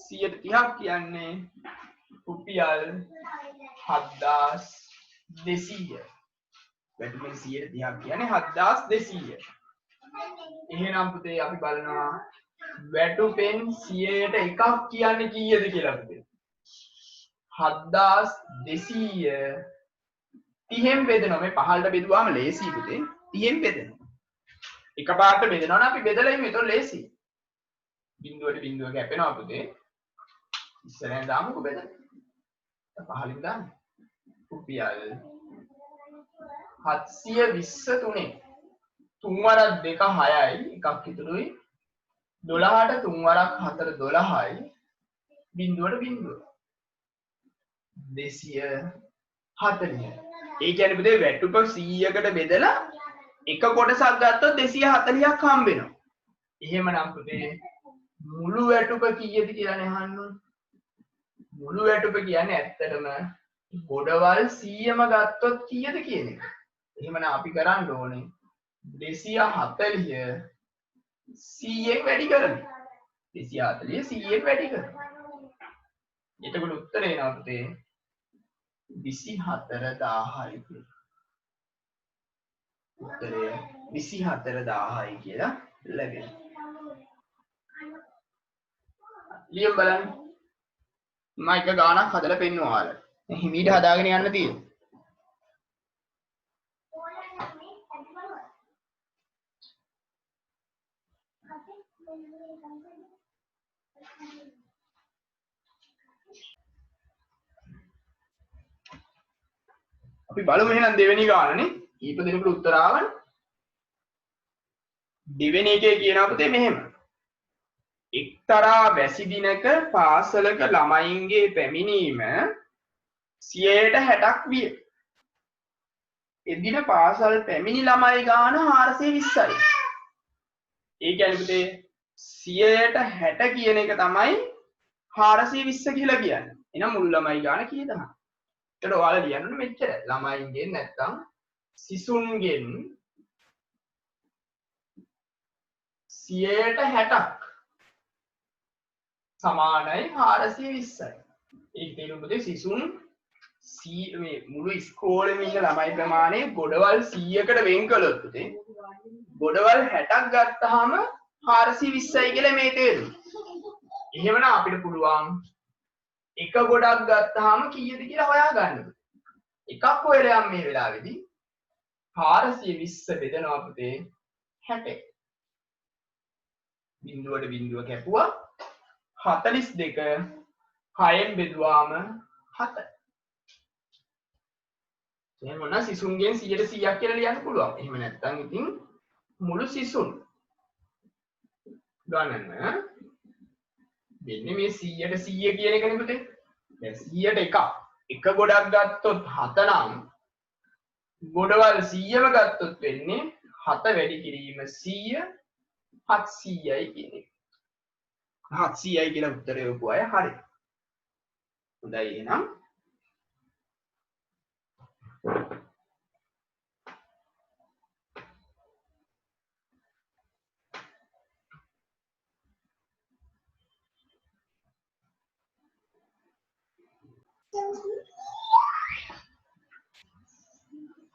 S1: 130ක් කියන්නේ රුපියල් 7200. වැටුපෙන් 130ක් කියන්නේ 7200. එහෙනම් පුතේ අපි බලනවා වැටුපෙන් 100ට එකක් කියන්නේ කීයද කියලා පුතේ. 7200 30න් බෙදනවා. මේ 15ට බෙදුවාම ලේසි පුතේ. 30න් බෙදනවා. එකපාරට බෙදනවා නම් අපි බෙදලා ඉමු. ඒක ලේසි. බිඳුවට බිඳුව කැපෙනවා පුතේ. ඉස්සරහෙන් දාමුකෝ බෙදන්න. 15න් දාන්න. රුපියල් 723 3 වරක් 2 6යි එකක් ඉතුරුයි 12ට 3 වරක් 4 12යි බිඳුවට බිඳුව 240. ඒ කියන්නේ පුතේ වැටුප 100කට බෙදලා එක කොටසක් ගත්තොත් 240ක් හම්බ වෙනවා. එහෙමනම් පුතේ මුළු වැටුප කීයද කියලානේ අහන්නේ. මුළු වැටුප කියන්නේ ඇත්තටම ගොඩවල් 100ම ගත්තොත් කීයද කියන එක. එහෙමනම් අපි කරන්න ඕනේ 240 100ෙන් වැඩි කරන්න. 240 100ෙන් වැඩි කරන්න. එතකොට උත්තරේ එනවා පුතේ 24000යි කියලා. උත්තරය 24000යි කියලා ලැබෙනවා. ලියමු බලන්න. මම එක ගානක් හදලා පෙන්නුවා ඔයාලට. හිමීට හදාගෙන යන්න තියෙනවා. අපි බලමු එහෙනම් දෙවෙනි ගානනේ. ඊප දෙනෙකුට උත්තර ආවනේ. දෙවෙනි එකේ කියනවා පුතේ මෙහෙම. එක්තරා වැසි දිනක පාසලක ළමයින්ගේ පැමිණීම 60ක් විය. එදින පාසල් පැමිණි ළමයි ගාන 420යි. ඒ කියන්නේ පුතේ 60 කියන එක තමයි 420 කියලා කියන්නේ. එහෙනම් මුල් ළමයි ගාන කීයද? ඒකට ඔයාලා ලියන්න ඕනේ මෙච්චර. ළමයින්ගෙන් නැත්තම් සිසුන්ගෙන් 60ක් සමානයි 420යි. ඒක තේරුම් පුතේ සිසුන් මේ මුළු ඉස්කෝලේම ඉන්න ළමයි ප්‍රමාණය ගොඩවල් 100කට වෙන් කළොත් පුතේ ගොඩවල් 60ක් ගත්තාම 420යි කියලා මේ තේරුම. එහෙමනම් අපිට පුළුවන් එක ගොඩක් ගත්තාම කීයද කියලා හොයාගන්න. එකක් හොයලා යම් මේ වෙලාවේදී 420 බෙදනවා පුතේ 60. බිඳුවට බිඳුව කැපුවා 42 6න් බෙදුවාම 7. එහෙනම් මොන සිසුන්ගෙන් 100ක් කියලා ලියන්න පුළුවන්. එහෙම නැත්නම් ඉතින් මුළු සිසුන් ගණන වෙන්නේ මේ 100ට 100 කියන එකනේ පුතේ. දැන් 100ට එකක්. එක ගොඩක් ගත්තොත් 7 නම් ගොඩවල් 100ම ගත්තොත් වෙන්නේ 7 වැඩි කිරීම 100 700යි කියන්නේ. 700යි කියලා උත්තරේ ඔපු අය හරි. හොඳයි එහෙනම්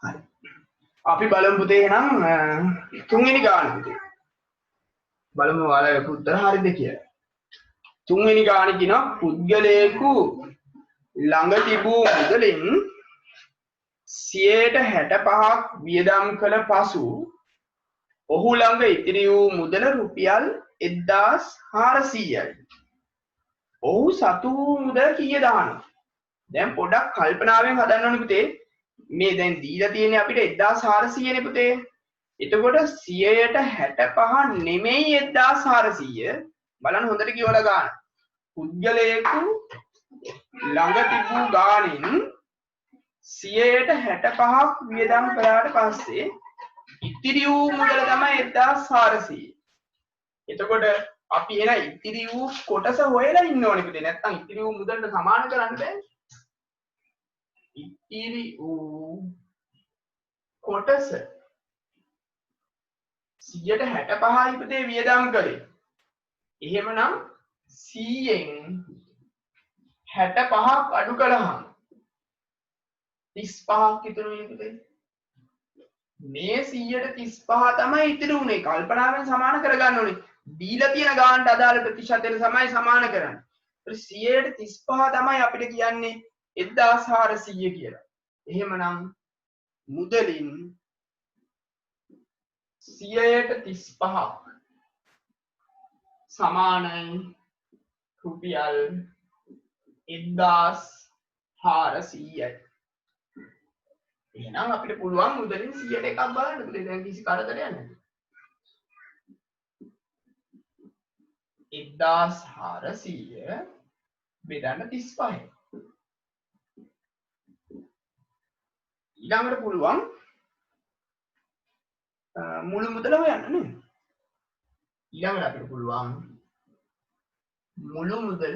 S1: හරි. අපි බලමු පුතේ එහෙනම් තුන්වෙනි ගාන පුතේ. බලමු ඔයාලා උත්තර හරිද කියලා. තුන්වෙනි ගාන කියනවා පුද්ගලයෙකු ළඟ තිබූ මුදලින් 65ක් වියදම් කළ පසු ඔහු ළඟ ඉතිරි වූ මුදල රුපියල් 1400යි. ඔහු සතු වූ මුදල කීයද අහනවා. දැන් පොඩ්ඩක් කල්පනාවෙන් හදන්න ඕනේ පුතේ. මේ දැන් දීලා තියෙන්නේ අපිට 1400 නේ පුතේ. එතකොට 165 නෙමෙයි 1400. බලන්න හොඳට කියවලා ගන්න. පුද්ගලයෙකු ළඟ තිබූ ගානින් 165ක් වියදම් කළාට පස්සේ ඉතිරි වූ මුදල තමයි 1400. එතකොට අපි එන ඉතිරි වූ කොටස හොයලා ඉන්න ඕනේ පුතේ. නැත්නම් ඉතිරි වූ මුදලට සමාන කරන්න බෑ. ඉතිරි වූ කොටස 165යි පුතේ වියදම් කළේ. එහෙමනම් 100න් 65ක් අඩු කළාම 35ක් ඉතුරු වෙන්නේ පුතේ. මේ 135 තමයි ඉතිරි උනේ. කල්පනාවෙන් සමාන කරගන්න ඕනේ. දීලා තියෙන ගානට අදාළ ප්‍රතිශතයට තමයි සමාන කරන්නේ. 135 තමයි අපිට කියන්නේ 1400 කියලා. එහෙමනම් මුදලින් 135ක් සමානයි රුපියල් 1400යි. එහෙනම් අපිට පුළුවන් මුදලින් 100ට එකක් බලන්න පුතේ. දැන් කිසි කරදරයක් නැහැ. 1400 බෙදන්න 35යි. ඊළඟට පුළුවන් මුළු මුදල හොයන්න නේද? ඊළඟට අපිට පුළුවන් මුළු මුදල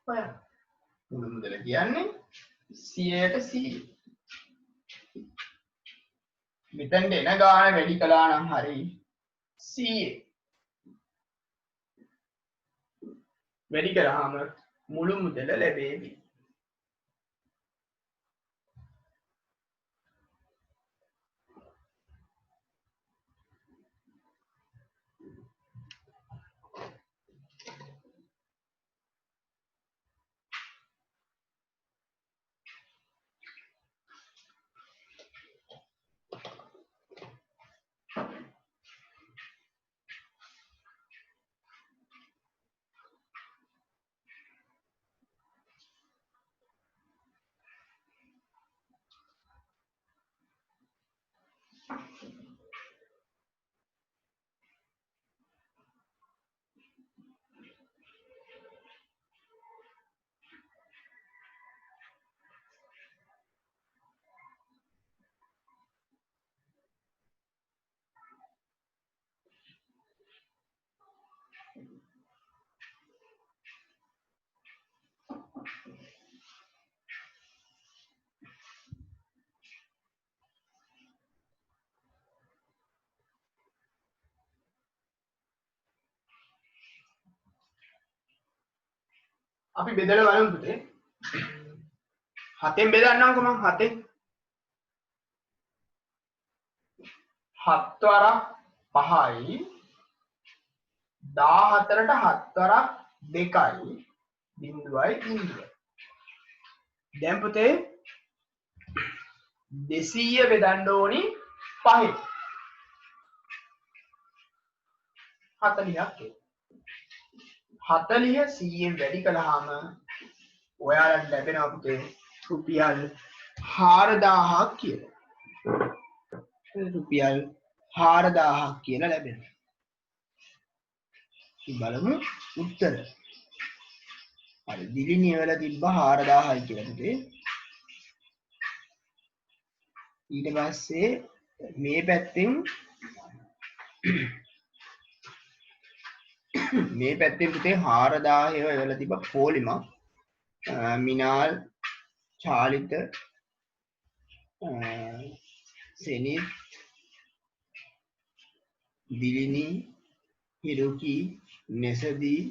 S1: හොයන්න. මුළු මුදල කියන්නේ 100ට 100. මෙතෙන්ට එන ගාන වැඩි කළා නම් හරි 100. වැඩි කරාම මුළු මුදල ලැබෙවි. අපි බෙදලා බලමු පුතේ. 7ෙන් බෙදන්නම්කෝ මම 7ෙන්. 7 වරක් 5යි 14ට 7 වරක් 2යි බිඳුවයි බිඳුවයි. දැන් පුතේ 200 බෙදන්න ඕනි 5ෙන්. 40ක් එයි. 40 100ෙන් වැඩි කළාම ඔයාලට ලැබෙනවා පුතේ රුපියල් 4000ක් කියලා. රුපියල් 4000ක් කියලා ලැබෙනවා. අපි බලමු උත්තර. හරි දිලිනිය වල තිබ්බ 4000යි කියලා පුතේ. ඊට පස්සේ මේ පැත්තෙන් මේ පැත්තෙන් පුතේ 4000 ඒවා එවලා තිබ්බ පොලිමක් මිනාල් චාලිත සෙනිත් දිලිනි හිරුකි නෙසදී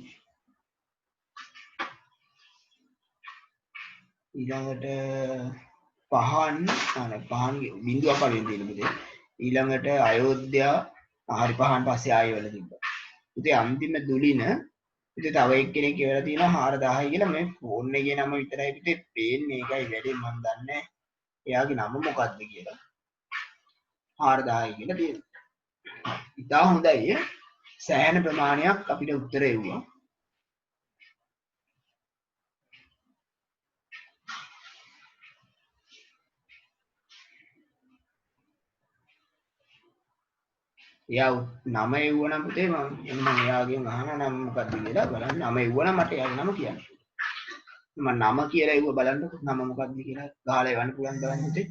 S1: ඊළඟට පහන් බිඳුවක් වගේ තියෙන පුතේ ඊළඟට අයෝධ්‍යා හරි පහන් පස්සේ ආයෙ වල තිබ්බා පුතේ අන්තිම දුලින පුතේ තව එක්කෙනෙක් කියලා තියෙනවා 4000යි කියලා මේ ෆෝන් එකේ නම විතරයි පුතේ පේන්නේ ඒකයි වැඩි මම දන්නේ එයාගේ නම මොකක්ද කියලා 4000යි කියලා තියෙනවා ඉතා හොඳයි සෑහෙන ප්‍රමාණයක් අපිට උත්තර එවුවා එයා නම එව්වනම් පුතේ මම එන්න එයාගෙන් අහන නම මොකක්ද කියලා බලන්න නම එව්වනම් මට එයාගේ නම කියන්න මම නම කියලා එව්ව බලන්නකො නම මොකක්ද කියලා ගහලා එවන්න පුළුවන් බලන්න පුතේ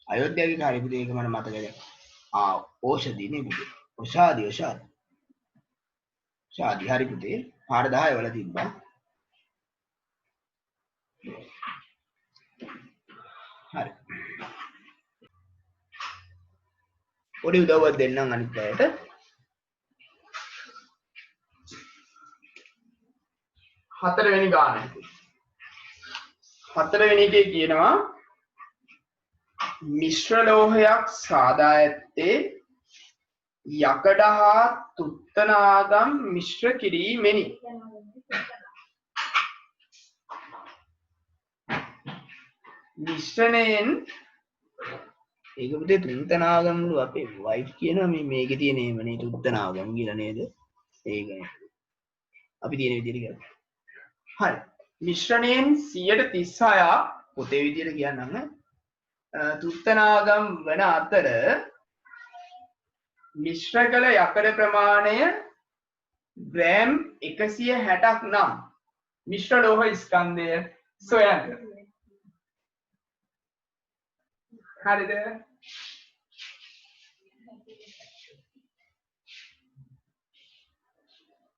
S1: අයෝධ්‍යාගේ කාර්ය පුතේ ඒක මට මතකයි ඕෂධි නේ පුතේ ඔෂාදි ෂාදි හරි පුතේ 4000 වල තිබ්බා හරි පොඩි උදව්වක් දෙන්නම් අනිත් අයට හතරවෙනි ගාන හතරවෙනි එකේ කියනවා මිශ්‍ර ලෝහයක් සාදා ඇත්තේ යකඩ හා තුත්තනාගම් මිශ්‍ර කිරීමෙනි මිශ්‍රණයෙන් ඒක පුතේ තුත්තනාගම්ලු අපේ වයිෆ් කියනවා මේ මේකේ තියෙන ඒමනේ තුත්තනාගම් කියලා නේද ඒකනේ අපි තියෙන විදිහට කරමු හරි මිශ්‍රණයෙන් 136 පොතේ විදිහට කියන්නම් තුත්තනාගම් වන අතර මිශ්‍ර කළ යකඩ ප්‍රමාණය ග්‍රෑම් 160ක් නම් මිශ්‍ර ලෝහ ස්කන්ධය සොයන්න. හරිද?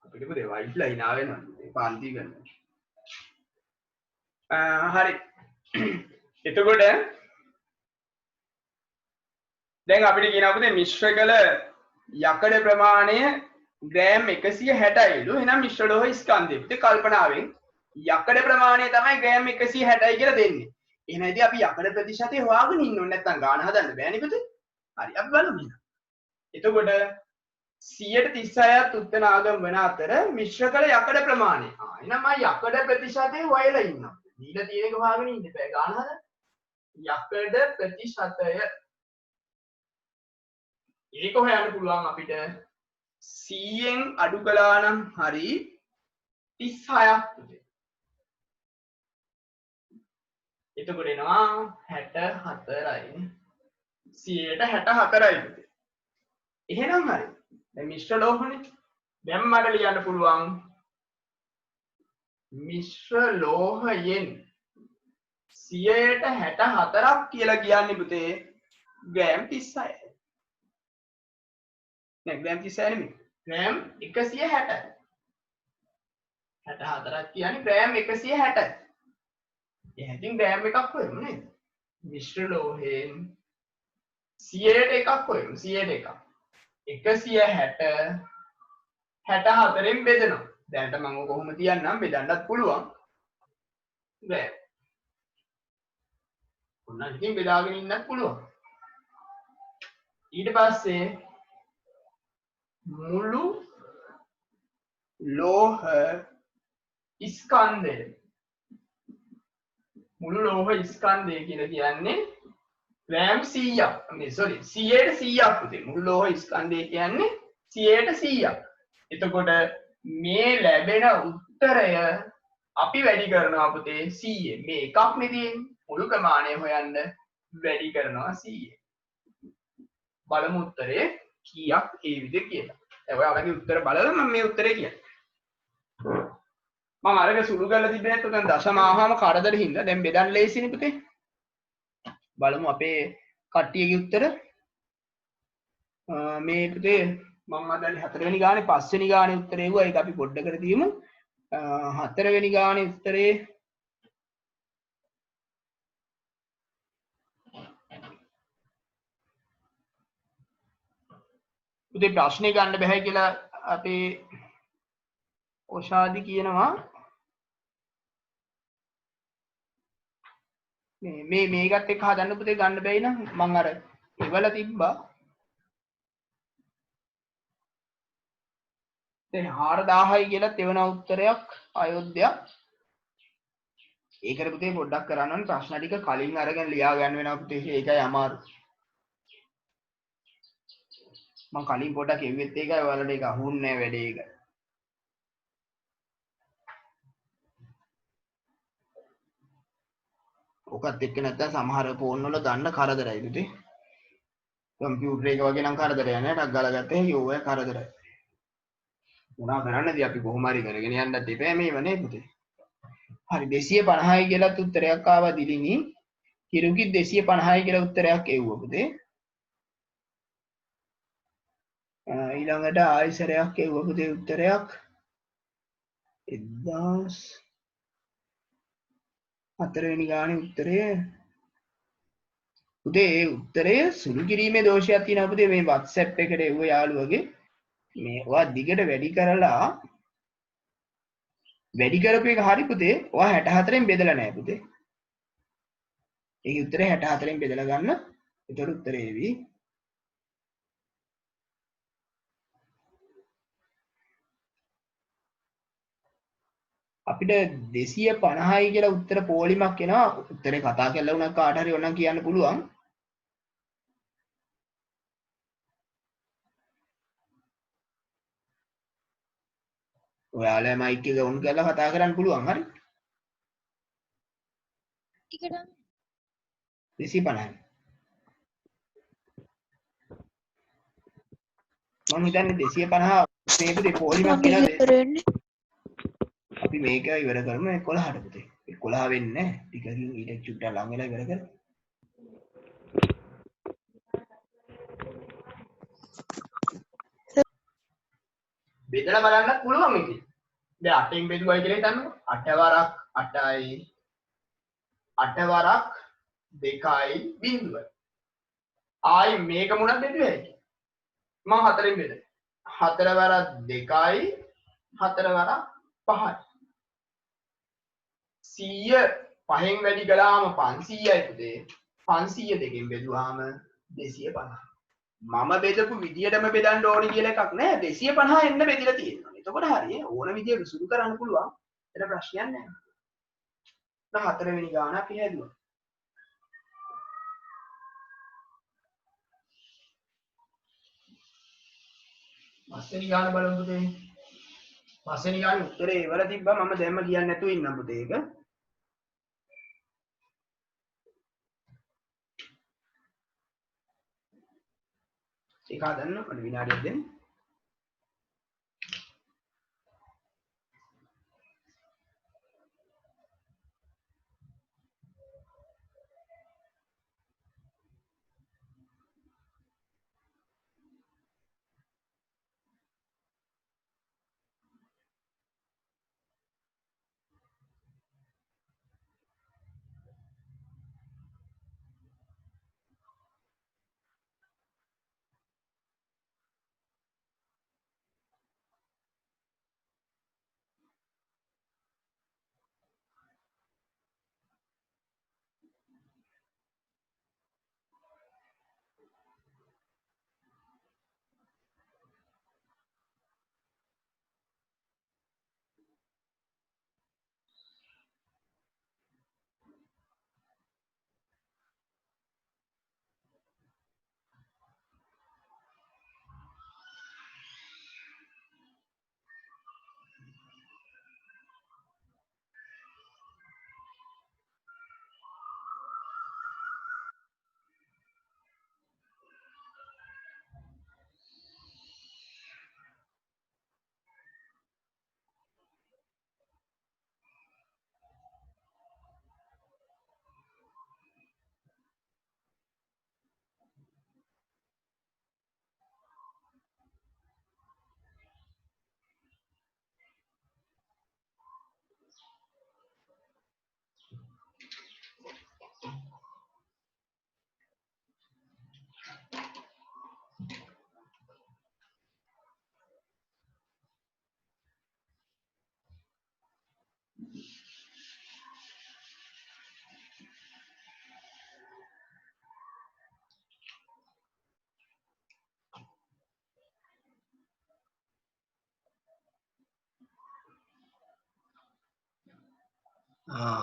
S1: අපිට පුතේ වයිට්ලා hina වෙනවා පාන්ති කරනවා. හරි. එතකොට දැන් අපිට කියනවා පුතේ මිශ්‍ර කළ යකඩ ප්‍රමාණය ග්‍රෑම් 160යිලු. එහෙනම් මිශ්‍ර ලෝහ ස්කන්ධය පුතේ කල්පනාවෙන් යකඩ ප්‍රමාණය තමයි ග්‍රෑම් 160යි කියලා දෙන්නේ. එහෙනම් ඉතින් අපි යකඩ ප්‍රතිශතය හොයාගෙන ඉන්න ඕනේ නැත්නම් ගාන හදන්න බෑනේ පුතේ. හරි අපි බලමු එහෙනම්. එතකොට 136ත් උත්තනාගම වන අතර මිශ්‍ර කළ යකඩ ප්‍රමාණය. එහෙනම් මම යකඩ ප්‍රතිශතය හොයලා ඉන්නවා. දීලා තියෙන එක හොයාගෙන ඉන්න බෑ ගාන හදන්න. යකඩ ප්‍රතිශතය ඒක හොයන්න පුළුවන් අපිට 100න් අඩු කළා නම් හරි 36ක් පුතේ. එතකොට එනවා 64යි. 164යි පුතේ. එහෙනම් හරි. දැන් මිශ්‍ර ලෝහනේ. දැන් මට ලියන්න පුළුවන් මිශ්‍ර ලෝහයෙන් 164ක් කියලා කියන්නේ පුතේ ග්‍රෑම් 36යි. නෑ ග්‍රෑම් 36 නෙමෙයි. ග්‍රෑම් 160. 64ක් කියන්නේ ග්‍රෑම් 160යි. එහෙනම් ග්‍රෑම් එකක් හොයමු නේද? මිශ්‍ර ලෝහයෙන් 100ට එකක් හොයමු 100ට එකක්. 160 64න් බෙදනවා. දැනට මම කොහොම තියන්නම් බෙදන්නත් පුළුවන්. ග්‍රෑම්. ඔන්න ඉතින් බෙදාගෙන ඉන්නත් පුළුවන්. ඊට පස්සේ මුළු ලෝහ ස්කන්ධය මුළු ලෝහ ස්කන්ධය කියලා කියන්නේ ග්‍රෑම් 100ක් මේ සෝරි 100ට 100ක් පුතේ මුළු ලෝහ ස්කන්ධය කියන්නේ 100ට 100ක්. එතකොට මේ ලැබෙන උත්තරය අපි වැඩි කරනවා පුතේ 100 මේ එකක් නේ තියෙන්නේ මුළු ප්‍රමාණය හොයන්න වැඩි කරනවා 100. බලමු උත්තරේ කීයක් ඒ විදිහට කියලා. ඔයාලගේ උත්තර බලලා මම මේ උත්තරේ කියන්නේ. මම අරක සුළු කරලා තිබ්බේ නැත්නම් දැන් දශම ආවම කරදර හින්දා දැන් බෙදන්න ලේසිනේ පුතේ. බලමු අපේ කට්ටියගේ උත්තර. මේ පුතේ මම අදන්නේ 4 වෙනි ගානේ 5 වෙනි ගානේ උත්තරේ වුණා. ඒක අපි පොඩ්ඩකට තියමු. 4 වෙනි ගානේ උත්තරේ පුතේ ප්‍රශ්නේ ගන්න බෑ කියලා අපේ ඔෂාදි කියනවා. මේකත් එක්ක හදන්න පුතේ ගන්න බැයි නම් මම අර එවල තිබ්බා. දැන් 4000යි කියලා තෙවන උත්තරයක් අයෝධ්‍යා. ඒකට පුතේ පොඩ්ඩක් කරන්න ඕනේ ප්‍රශ්න ටික කලින් අරගෙන ලියා ගන්න වෙනවා පුතේ. ඒකයි අමාරු. මම කලින් පොඩ්ඩක් එව්වෙත් ඒකයි ඔයාලට ඒක අහුන්නේ නැහැ වැඩේ ඒක. ඔකත් එක්ක නැත්තම් සමහර ෆෝන් වල ගන්න කරදරයි පුතේ. කම්පියුටර් එක වගේ නම් කරදරයක් නෑ. ටක් ගාලා ගත්තා යෝව කරදරයි. මොනවා කරන්නද අපි කොහොම හරි කරගෙන යන්නත් එපා මේව නේ පුතේ. හරි 250යි කියලා උත්තරයක් ආවා දිලිනි. කිරුකිත් 250යි කියලා උත්තරයක් එව්වා පුතේ. ඊළඟට ආයිසරයක් එව්වා පුතේ උත්තරයක් 1004 වෙනි ගානේ උත්තරය පුතේ ඒ උත්තරය සුළු කිරීමේ දෝෂයක් තියෙනවා පුතේ මේ WhatsApp එකට එව්ව යාළුවගේ මේවා දිගට වැඩි කරලා වැඩි කරපු එක හරි පුතේ ඔයා 64න් බෙදලා නැහැ පුතේ. ඒකේ උත්තරේ 64න් බෙදලා ගන්න. ඒතර උත්තරේ එවි. අපිට 250යි කියලා උත්තර පොලිමක් එනවා. උත්තරේ කතා කරලා උනක් කාට හරි ඕනනම් කියන්න පුළුවන්. ඔයාලා මයික් එක ඔන් කරලා කතා කරන්න පුළුවන් හරි.
S2: ටිකට
S1: 250යි. මම හිතන්නේ 250 මේකේ පොලිමක් කියලා අපි මේක ඉවර කරමු 11ට පුතේ. 11 වෙන්නේ නැහැ. ටිකකින් ඊට චුට්ටක් ලඟ වෙලා ඉවර කරමු. බෙදලා බලන්නත් පුළුවන් ඉතින්. දැන් 8න් බෙදුවයි කියලා හිතන්නකො. 8 වරක් 8යි 8 වරක් 2යි බිංදුවයි. ආයි මේක මොනවද බෙදුවේ? මම 4න් බෙදුවා. 4 වරක් 2යි 4 වරක් 5යි. 100 5න් වැඩි කළාම 500යි පුතේ. 500 දෙකෙන් බෙදුවාම 250. මම බෙදපු විදියටම බෙදන්න ඕනි කියලා එකක් නෑ 250 එන්න බෙදලා තියෙනවා. එතකොට හරිය ඕන විදියට සුදු කරන්න පුළුවන්. ඒක ප්‍රශ්නයක් නෑ. දැන් 4 වෙනි ගාන අපි හැදුවා. පස්වෙනි ගාන බලමු පුතේ. පස්වෙනි ගානේ උත්තරේ ඉවර තිබ්බා මම දැම්ම කියන්නේ නැතුව ඉන්නම් පුතේ ඒක. ඒක හදන්න මට විනාඩියක් දෙන්න.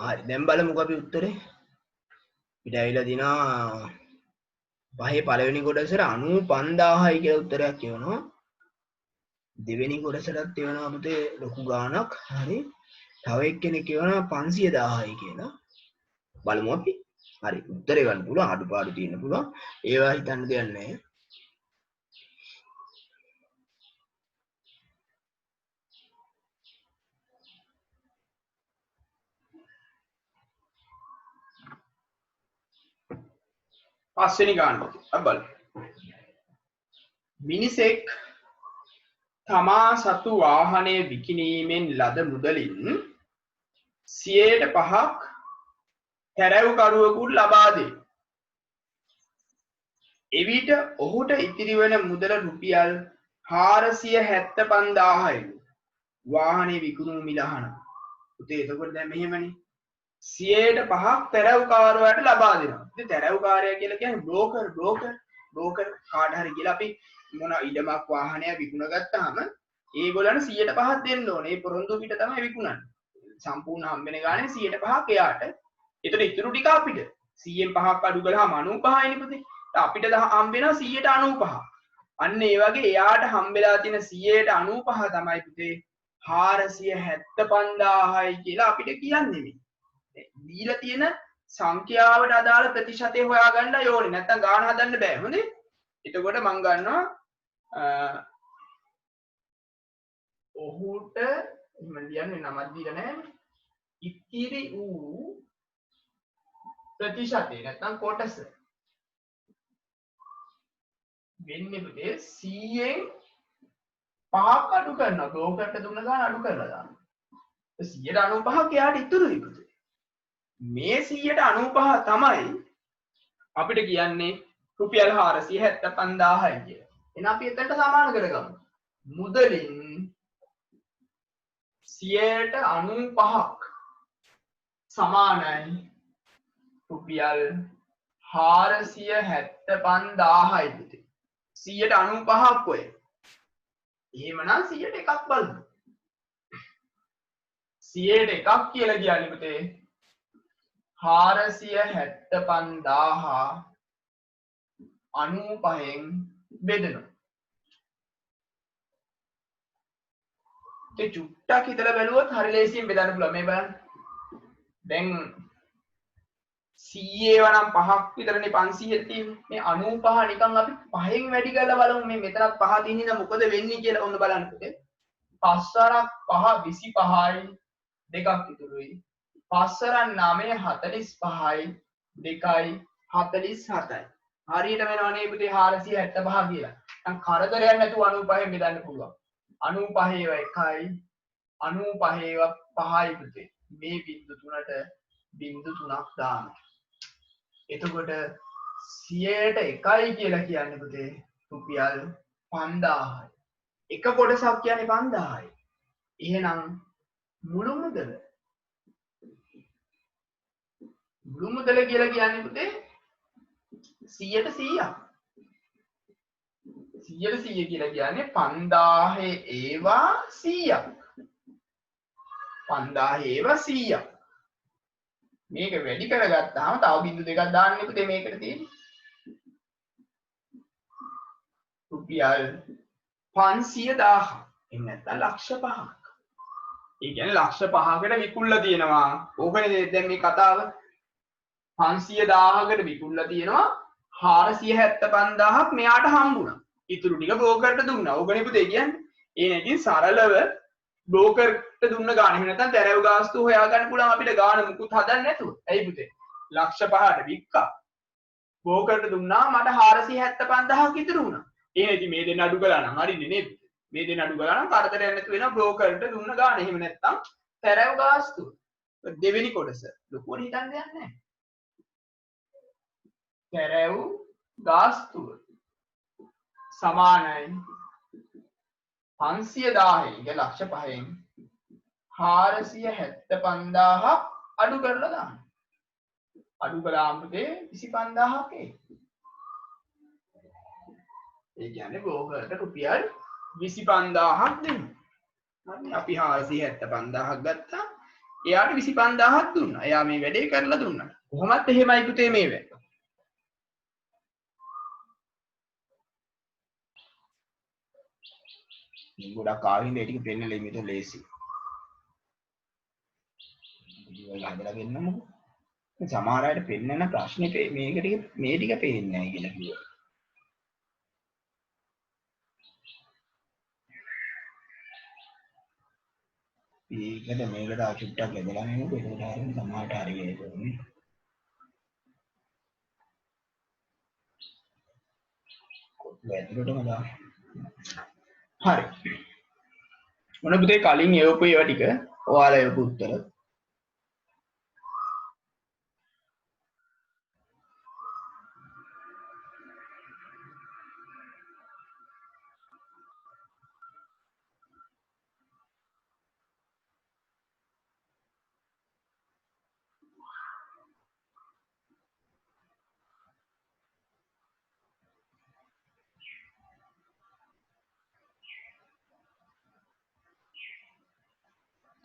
S1: හරි දැන් බලමුකෝ අපි උත්තරේ. පිට ඇවිල්ලා දිනා පහේ පළවෙනි කොටසට 95000යි කියලා උත්තරයක් කියවනවා. දෙවෙනි කොටසටත් එවනවා පුතේ ලොකු ගාණක්. හරි. තව එක්කෙනෙක් කියවනවා 500000යි කියලා. බලමු අපි. හරි උත්තරේ ගන්න පුළුවන් අඩුපාඩු තියෙන්න පුළුවන්. ඒවා හිතන්න දෙයක් නැහැ. පස්වෙනි ගාන අපි බලමු. මිනිසෙක් තමා සතු වාහනය විකිණීමෙන් ලද මුදලින් 5% තැරැව්කරුවෙකුට ලබා දෙයි. එවිට ඔහුට ඉතිරි වන මුදල රුපියල් 475000යි. වාහනේ විකුණු මිල අහනවා. පුතේ එතකොට දැන් මෙහෙමනේ 5% තැරැව්කාරයාට ලබා දෙනවා. ඉතින් තැරැව්කාරයා කියලා කියන්නේ බ්‍රෝකර් කාට හරි කියලා අපි මොන ඉඩමක් වාහනයක් විකුණ ගත්තාම ඒගොල්ලන්ට 100% දෙන්න ඕනේ. ඒ පොරොන්දු පිට තමයි විකුණන්නේ. සම්පූර්ණ හම්බෙන ගානේ 100% එයාට. ඒතර ඉතුරු ටික අපිට 100න් 5ක් අඩු කළාම 95යිනේ පුතේ. අපිට හම්බෙනවා 195. අන්න ඒ වගේ එයාට හම්බෙලා තියෙන 195 තමයි පුතේ 475000යි කියලා අපිට කියන්නේ මේ. දීලා තියෙන සංඛ්‍යාවට අදාළ ප්‍රතිශතය හොයාගන්න ඕනේ. නැත්තම් ගාන හදන්න බෑ. හොඳේ. එතකොට මම ගන්නවා ඔහුට එහෙම ලියන්නේ නමක් දීලා නැහැ. ඉතිරි වූ ප්‍රතිශතය නැත්තම් කොටස වෙන්නේ පුතේ 100න් 5ක් අඩු කරනවා. බ්‍රෝකර්ට දුන්න ගාන අඩු කරලා දානවා. 195ක් එයාට ඉතුරුයි පුතේ. මේ 195 තමයි අපිට කියන්නේ රුපියල් 475000යි කියලා. එහෙනම් අපි එතනට සමාන කරගමු. මුදලින් 95ක් සමානයි රුපියල් 475000යි පුතේ. 195ක් ඔය. එහෙමනම් 100ට එකක් බලමු. 100ට එකක් කියලා කියන්නේ පුතේ 475000 95න් බෙදෙනවා. ඒ චුට්ටක් හිතලා බැලුවොත් හරි ලේසියෙන් බෙදන්න පුළුවන්. මේ බලන්න. දැන් 100 වනම් 5ක් විතරනේ 500 තියෙන්නේ. මේ 95 නිකන් අපි 5න් වැඩි කරලා බලමු. මේ මෙතනත් 5 තියෙන ඉඳන් මොකද වෙන්නේ කියලා ඔන්න බලන්න පුතේ. 5 වරක් 5 25යි දෙකක් ඉතුරුයි. 5 වරක් 9 45යි දෙකයි 47යි. හරියට වෙනවනේ පුතේ 475 කියලා. දැන් කරදරයක් නැතුව 95න් බෙදන්න පුළුවන්. 95 ඒවා 1යි 95 ඒවා 5යි පුතේ. මේ බිංදු තුනට බිංදු 3ක් දානවා. එතකොට 100ට 1යි කියලා කියන්නේ පුතේ රුපියල් 5000යි. එක කොටසක් කියන්නේ 5000යි. එහෙනම් මුළු මුදල කියලා කියන්නේ පුතේ 100ට 100ක්. 100ට 100 කියලා කියන්නේ 5000 ඒවා 100ක්. 5000 ඒවා 100ක්. මේක වැඩි කරගත්තාම තව බිංදු දෙකක් දාන්න පුතේ මේකට තියෙන්නේ. රුපියල් 500,000. එහෙම නැත්නම් ලක්ෂ 5ක්. ඒ කියන්නේ ලක්ෂ 5කට විකුණලා තියෙනවා. ඕකනේ දැන් මේ කතාව. 500,000කට විකුණලා තියෙනවා. 475,000ක් මෙයාට හම්බුණා. ඉතුරු ටික බ්‍රෝකර්ට දුන්නා. ඕකනේ පුතේ කියන්නේ. ඒ නැගින් සරලව බ්‍රෝකර්ට දුන්න ගාන. එහෙම නැත්නම් දැරව ගාස්තු හොයාගන්න පුළුවන් අපිට ගාන මුකුත් හදන්න නැතුව. ඇයි පුතේ? ලක්ෂ 5ට වික්කා. බ්‍රෝකර්ට දුන්නා මට 475,000ක් ඉතුරු වුණා. එහෙනම් ඉතින් මේ දෙන්න අඩු කළා නම් හරිනේ නේද? මේ දෙන්න අඩු කළා නම් කරදරයක් නැතුව වෙනවා බ්‍රෝකර්ට දුන්න ගාන. එහෙම නැත්නම් දැරව ගාස්තු. දෙවෙනි කොටස ලොකුවට හිතන්න දෙයක් නැහැ. දැරව ගාස්තුව සමානයි 500,000 ලක්ෂ 5න් 475,000ක් අඩු කරලා දාන්න. අඩු කළාම පුතේ 25000ක් එයි. ඒ කියන්නේ බෝකර්ට රුපියල් 25000ක් දෙන්න. හරි අපි 475,000ක් ගත්තා. එයාට 25000ක් දුන්නා. එයා මේ වැඩේ කරලා දුන්නා. කොහොමත් එහෙමයි පුතේ මේ වැඩ. ගොඩක් ආවින්ද ඒ ටික පෙන්නලා මේක ලේසි. ඉතින් හදලා දෙන්නමු. සමහර අයට පෙන්නන ප්‍රශ්නේ මේක ටික මේ ටික පේන්නේ නැහැ කියලා කිව්වා. ඒකට මේකට අචුට්ටක් ලැබලා නෙමෙයි ඒකට හරියට සමහරට හරියට වැදුරටම දාන්න. හරි. මොන පුතේ කලින් එවපු ඒවා ටික ඔයාලා එවපු උත්තර.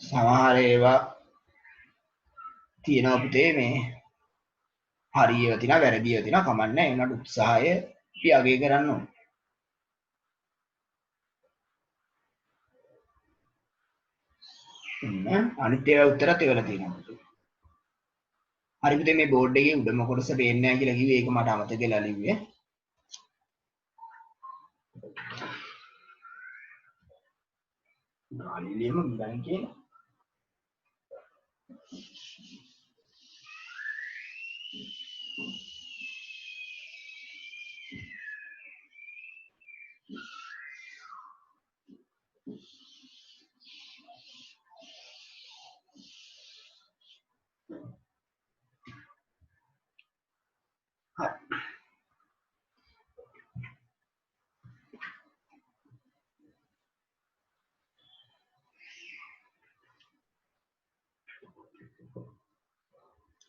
S1: සමහර ඒවා තියෙනවා පුතේ මේ හරියව තියෙනවා වැරදිව තියෙනවා කමන්නේ ඒ උනට උත්සාහය අපි අගය කරන්න ඕනේ. අනිත් ඒවා උත්තරත් ඒවල තියෙනවා පුතේ. හරි පුතේ මේ බෝඩ් එකේ උඩම කොටස පේන්නේ නැහැ කියලා කිව්වේ ඒක මට අමතක වෙලා ලිව්වේ. ගාලිලියම ගණන් කියන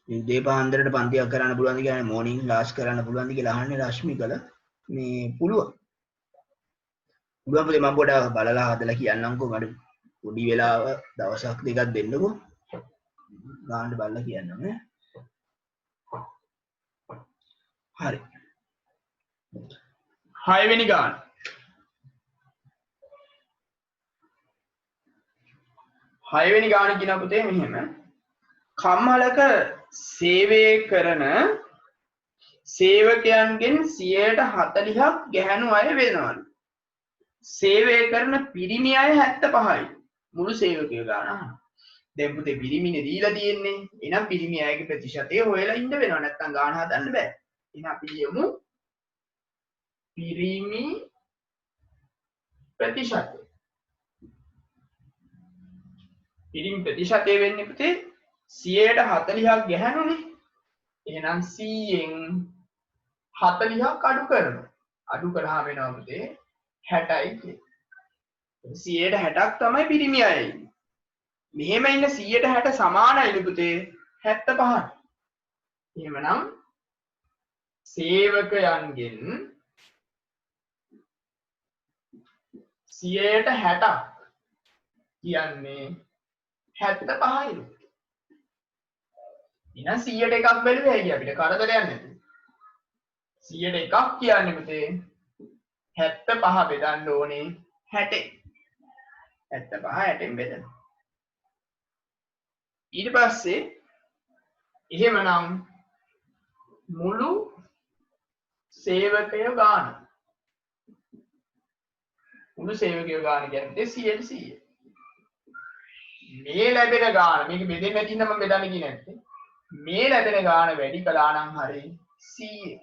S1: උදේ පාන්දරට පන්තියක් කරන්න පුළුවන්ද කියන්නේ මෝර්නින් ක්ලාස් කරන්න පුළුවන්ද කියලා අහන්නේ රශ්මිකල මේ පුළුවන්. පුළුවන් පුතේ මම පොඩ්ඩක් බලලා හදලා කියන්නම්කෝ මට පොඩි වෙලාව දවසක් දෙකක් දෙන්නකෝ. ගාන්න බලලා කියන්නම් නේ. හරි. 6 වෙනි ගාන. 6 වෙනි ගාන කියන පුතේ මෙහෙම කම්මලක සේවය කරන සේවකයන්ගෙන් 40%ක් ගැහැණු අය වෙනවලු. සේවය කරන පිරිමි අය 75යි. මුළු සේවකයෝ ගාන අහනවා. දැන් පුතේ පිරිමිනේ දීලා තියෙන්නේ. එහෙනම් පිරිමි අයගේ ප්‍රතිශතය හොයලා ඉන්න වෙනවා. නැත්නම් ගාන හදන්න බෑ. එහෙනම් අපි ලියමු පිරිමි ප්‍රතිශතය. පිරිමි ප්‍රතිශතය වෙන්නේ පුතේ 40%ක් ගැහැණුනේ. එහෙනම් 100න් 40ක් අඩු කරනවා. අඩු කරාම වෙනවා පුතේ 60යි කියලා. 160ක් තමයි පිරිමි අය ඉන්නේ. මෙහෙම ඉන්න 160 සමානයිලු පුතේ 75ට. එහෙමනම් සේවකයන්ගෙන් 160ක් කියන්නේ 75යිලු. එහෙනම් 100ට එකක් බැලුවේ ඇයි අපිට කරදරයක් නැතුව. 100ට එකක් කියන්නේ පුතේ 75 බෙදන්න ඕනේ 60. 75 60න් බෙදනවා. ඊට පස්සේ එහෙමනම් මුළු සේවකයෝ ගාන කියන්නේ 100ට 100. මේ ලැබෙන ගාන මේක බෙදෙන්නේ නැති නම් මම බෙදන්නේ කියේ නැත්තේ. මේ ලැබෙන ගාන වැඩි කළා නම් හරිය 100.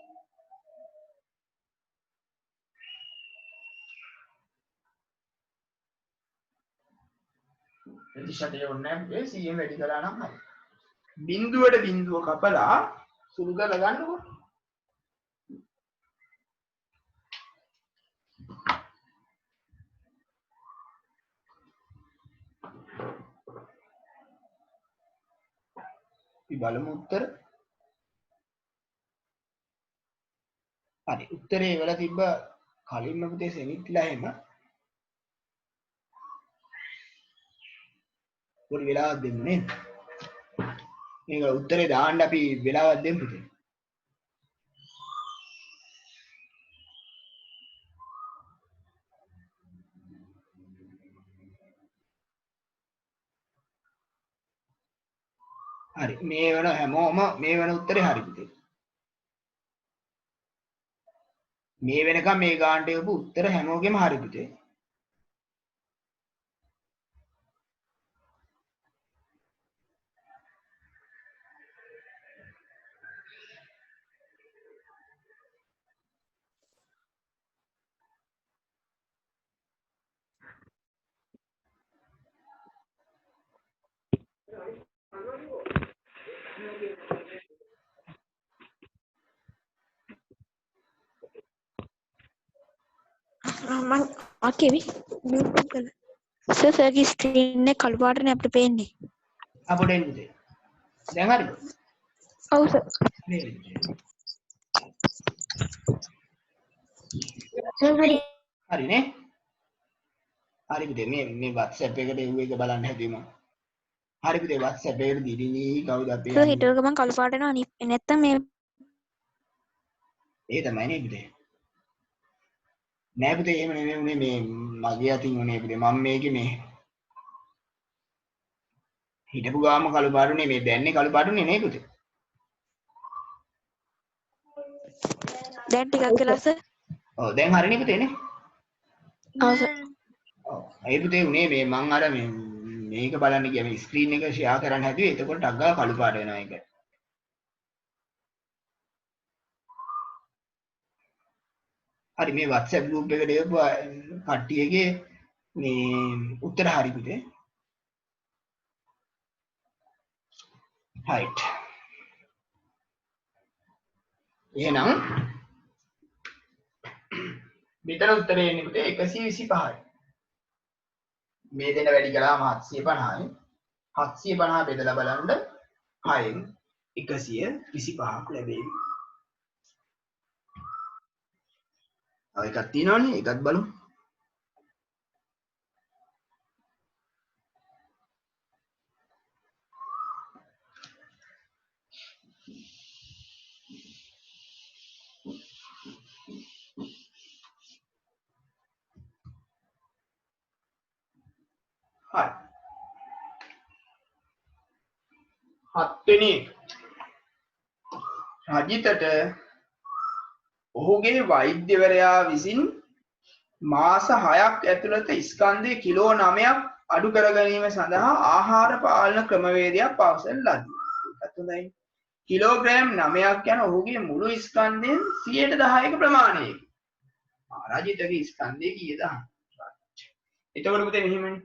S1: ප්‍රතිශතය ඕනේ නැහැ 100 වැඩි කළා නම් හරිය. බිඳුවට බිඳුව කපලා සුළු කරලා ගන්නකො. අපි බලමු උත්තර. හරි උත්තරේ වල තිබ්බ කලින්ම පුතේ සෙමිත්ලා එහෙම පොඩි වෙලාවක් දෙන්න නේද? මේක උත්තරේ දාන්න අපි වෙලාවක් දෙමු පුතේ. හරි මේ වෙන හැමෝම මේ වෙන උත්තරේ හරි පුතේ. මේ වෙනකම් මේ ගානට යපු උත්තර හැමෝගෙම හරි පුතේ.
S3: ओके भी सर सर की स्क्रीन ने कलर पाट ने अपने पेन ने
S1: අපොට එන්න පුතේ. දැන් හරිද?
S3: ඔව් සර්
S1: හරිනේ. හරි පුතේ මේ WhatsApp එකට එව් එක බලන්න හැදුවේ මම. හරි පුතේ WhatsApp එකට දිලිනි කවුද අපේ
S3: सर हिटर का मन कलर पाट ना नेत्ता में
S1: ඒ තමයි නේ පුතේ. නෑ පුතේ එහෙම නෙමෙයි උනේ මේ මගේ අතින් උනේ පුතේ. මම මේකේ මේ හිටපු ගාම කළු පාටුනේ මේ දැන්නේ කළු පාටුනේ නේ පුතේ.
S3: දැන් ටිකක් කියලා සර්
S1: ඔව් දැන් හරිනේ පුතේ නේ.
S3: ඔව් සර්
S1: ඔව් ඒ පුතේ උනේ මේ මං අර මේක බලන්න ගියා මේ ස්ක්‍රීන් එක ෂෙයා කරන්න හැදුවේ. එතකොට ටක් ගාලා කළු පාට වෙනවා ඒක. හරි මේ WhatsApp group එකට එවපු කට්ටියගේ මේ උත්තර හරි පුතේ. right. එහෙනම් මෙතන උත්තරේ එන්නේ පුතේ 125යි. මේ දෙන වැඩි කළාම 750යි. 750 බෙදලා බලන්න 6න් 125ක් ලැබෙයි. තව එකක් තියෙනවනේ ඒකත් බලමු. හරි. 7 වෙනි රජිතට ඔහුගේ වෛද්‍යවරයා විසින් මාස 6ක් ඇතුළත ස්කන්ධය කිලෝ 9ක් අඩු කර ගැනීම සඳහා ආහාර පාලන ක්‍රමවේදයක් පවසන ලදී. ඒකත් හොඳයි. කිලෝග්‍රෑම් 9ක් යන ඔහුගේ මුළු ස්කන්ධයෙන් 10%ක ප්‍රමාණයක. රජිතගේ ස්කන්ධය කීයද? එතකොට පුතේ මෙහිමනේ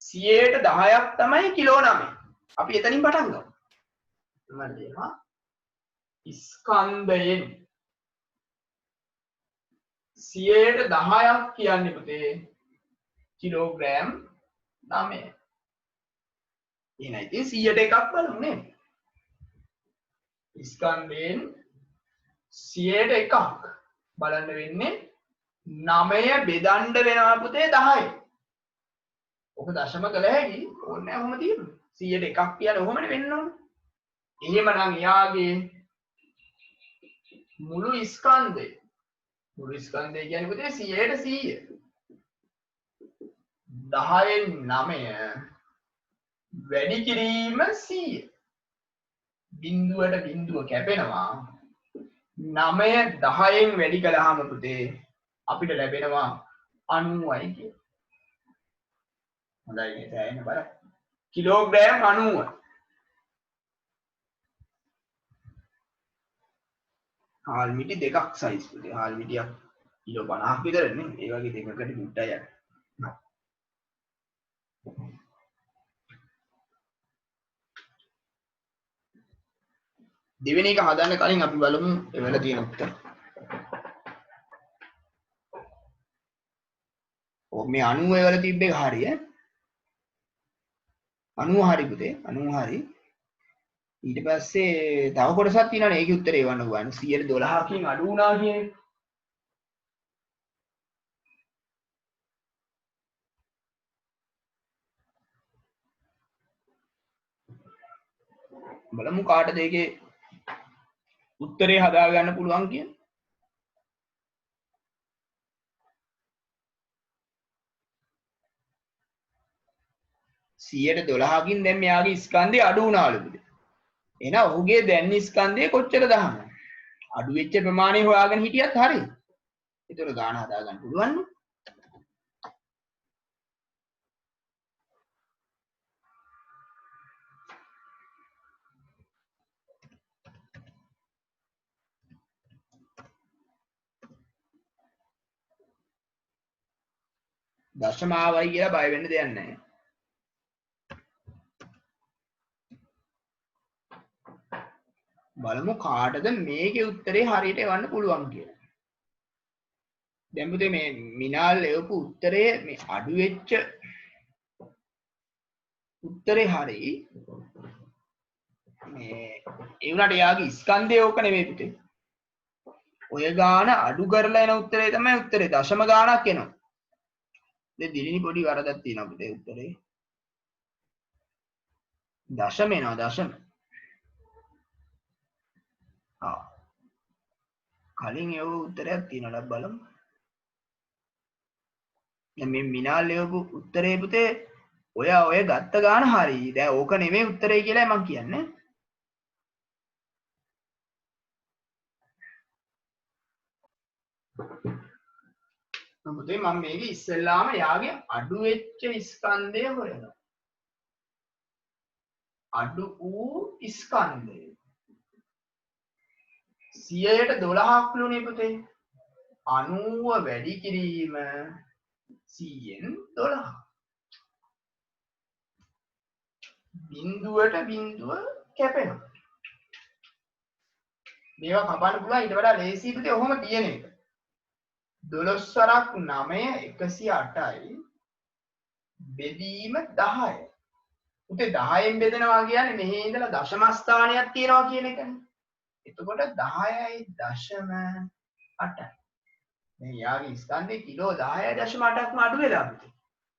S1: 10%ක් තමයි කිලෝ 9. අපි එතනින් පටන් ගමු. මම ලියනවා ස්කන්ධයෙන් 10%ක් කියන්නේ පුතේ කිලෝග්‍රෑම් 9. එහෙනම් ඉතින් 100ට එකක් බලමු නේද? ස්කන්ධයෙන් 100ට එකක් බලන්න වෙන්නේ 9 බෙදන්න වෙනවා පුතේ 10. ඔක දශම කළ හැකි ඕනේ නැහැ ඔහොම තියෙනවා. 100ට එකක් කියන්නේ ඔහොමනේ වෙන්න ඕනේ. එහෙමනම් එයාගේ මුළු ස්කන්ධය කියන්නේ පුතේ 100ට 100. 10න් 9 වැඩි කිරීම 100. බිඳුවට බිඳුව කැපෙනවා. 9 10න් වැඩි කළාම පුතේ අපිට ලැබෙනවා 90යි කියලා. හොඳයි නේද? එන්න බලන්න. කිලෝග්‍රෑම් 90. හාල් මිටි දෙකක් සයිස් පුතේ. හාල් මිටියක් කිලෝ 50ක් විතර නේ. ඒ වගේ දෙකකට මුට්ටයි යන. දෙවෙනි එක හදන්න කලින් අපි බලමු එවල තියෙන උත්තර. ඔව් මේ 90 වල තිබ්බ එක හරිය. 90 හරි පුතේ 90 හරි. ඊට පස්සේ තව කොටසක් තියෙනවානේ ඒකේ උත්තරේ එවන්න ගන්න 112කින් අඩු වුණා කියන එක. බලමු කාටද ඒකේ උත්තරේ හදාගන්න පුළුවන් කියලා. 112කින් දැන් මෙයාගේ ස්කන්ධය අඩු වුණාලු පුතේ. එහෙනම් ඔහුගේ දැන් ස්කන්ධය කොච්චරද අහන්න. අඩු වෙච්ච ප්‍රමාණය හොයාගෙන හිටියත් හරියි. ඒතර ගාන හදාගන්න පුළුවන් නේ. දශම ආවයි කියලා බය වෙන්න දෙයක් නැහැ. බලමු කාටද මේකේ උත්තරේ හරියට එවන්න පුළුවන් කියලා. දැන් පුතේ මේ මිනාල් එවපු උත්තරේ මේ අඩු වෙච්ච උත්තරේ හරි මේ ඒ වුණාට යාගේ ස්කන්ධය ඕක නෙමෙයි පුතේ. ඔය ගාන අඩු කරලා එන උත්තරේ තමයි උත්තරේ. දශම ගානක් එනවා. දැන් දිලිනි පොඩි වරදක් තියෙනවා පුතේ උත්තරේ. දශම එනවා දශම. කලින් එව උත්තරයක් තියෙනවා බලමු. දැන් මේ මිනාල් එවපු උත්තරේ පුතේ ඔය ගත්ත ගාන හරි. දැන් ඕක නෙමෙයි උත්තරේ කියලා මම කියන්නේ. පුතේ මම මේක ඉස්සෙල්ලාම යාගේ අඩු වෙච්ච ස්කන්ධය හොයනවා. අඩු වූ ස්කන්ධය 100ට 12ක් නේ පුතේ. 90 වැඩි කිරීම 100න් 12. බිඳුවට බිඳුව කැපෙනවා. මේවා කපන්න පුළුවන් ඊට වඩා ලේසි පුතේ ඔහොම තියෙන එක. 12 වරක් 9 108යි බෙදීම 10. පුතේ 10න් බෙදනවා කියන්නේ මෙහි ඉඳලා දශම ස්ථානයක් තියනවා කියන එකනේ. එතකොට 10.8යි. දැන් යාගේ ස්කන්ධේ කිලෝ 10.8ක්ම අඩු වෙලා පුතේ.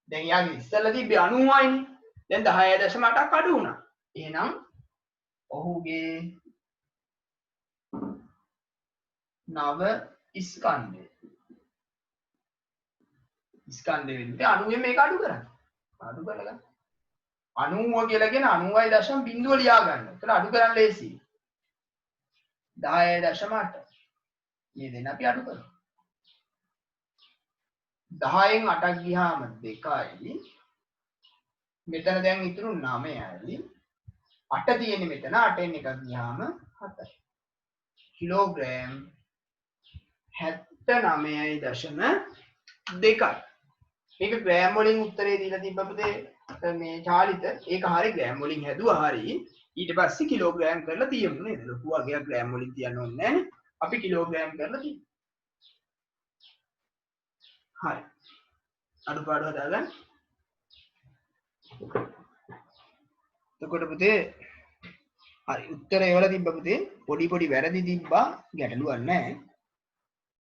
S1: දැන් යාගේ ඉස්සෙල්ලා තිබ්බේ 90යිනේ. දැන් 10.8ක් අඩු වුණා. එහෙනම් ඔහුගේ නව ස්කන්ධය වෙන්නේ 90න් මේක අඩු කරන්න. අඩු කරලා 90 කියලා කියන 90.0 ලියා ගන්න. එතන අඩු කරන්න ලේසියි. 10.8 මේ දෙන්න අපි අඩු කරමු. 10න් 8ක් ගියාම 2යි. මෙතන දැන් ඉතුරු 9යි. 8 තියෙන්නේ මෙතන 8න් එකක් ගියාම 7යි. කිලෝග්‍රෑම් 79.2යි. මේක ග්‍රෑම් වලින් උත්තරේ දීලා තිබ්බ පුතේ මේ චාලිත ඒක හරිය ග්‍රෑම් වලින් හැදුවා හරියි. ඊට පස්සේ කිලෝග්‍රෑම් කරලා තියමු නේද? ලොකු වගේ ග්‍රෑම් වලින් තියන්න ඕනේ නැහැ. අපි කිලෝග්‍රෑම් කරලා තියමු. හරි. අඩුපාඩු හදාගන්න. එතකොට පුතේ හරි උත්තරය එවලා තිබ්බ පුතේ පොඩි වැරදි තිබ්බා ගැටලුවක් නැහැ.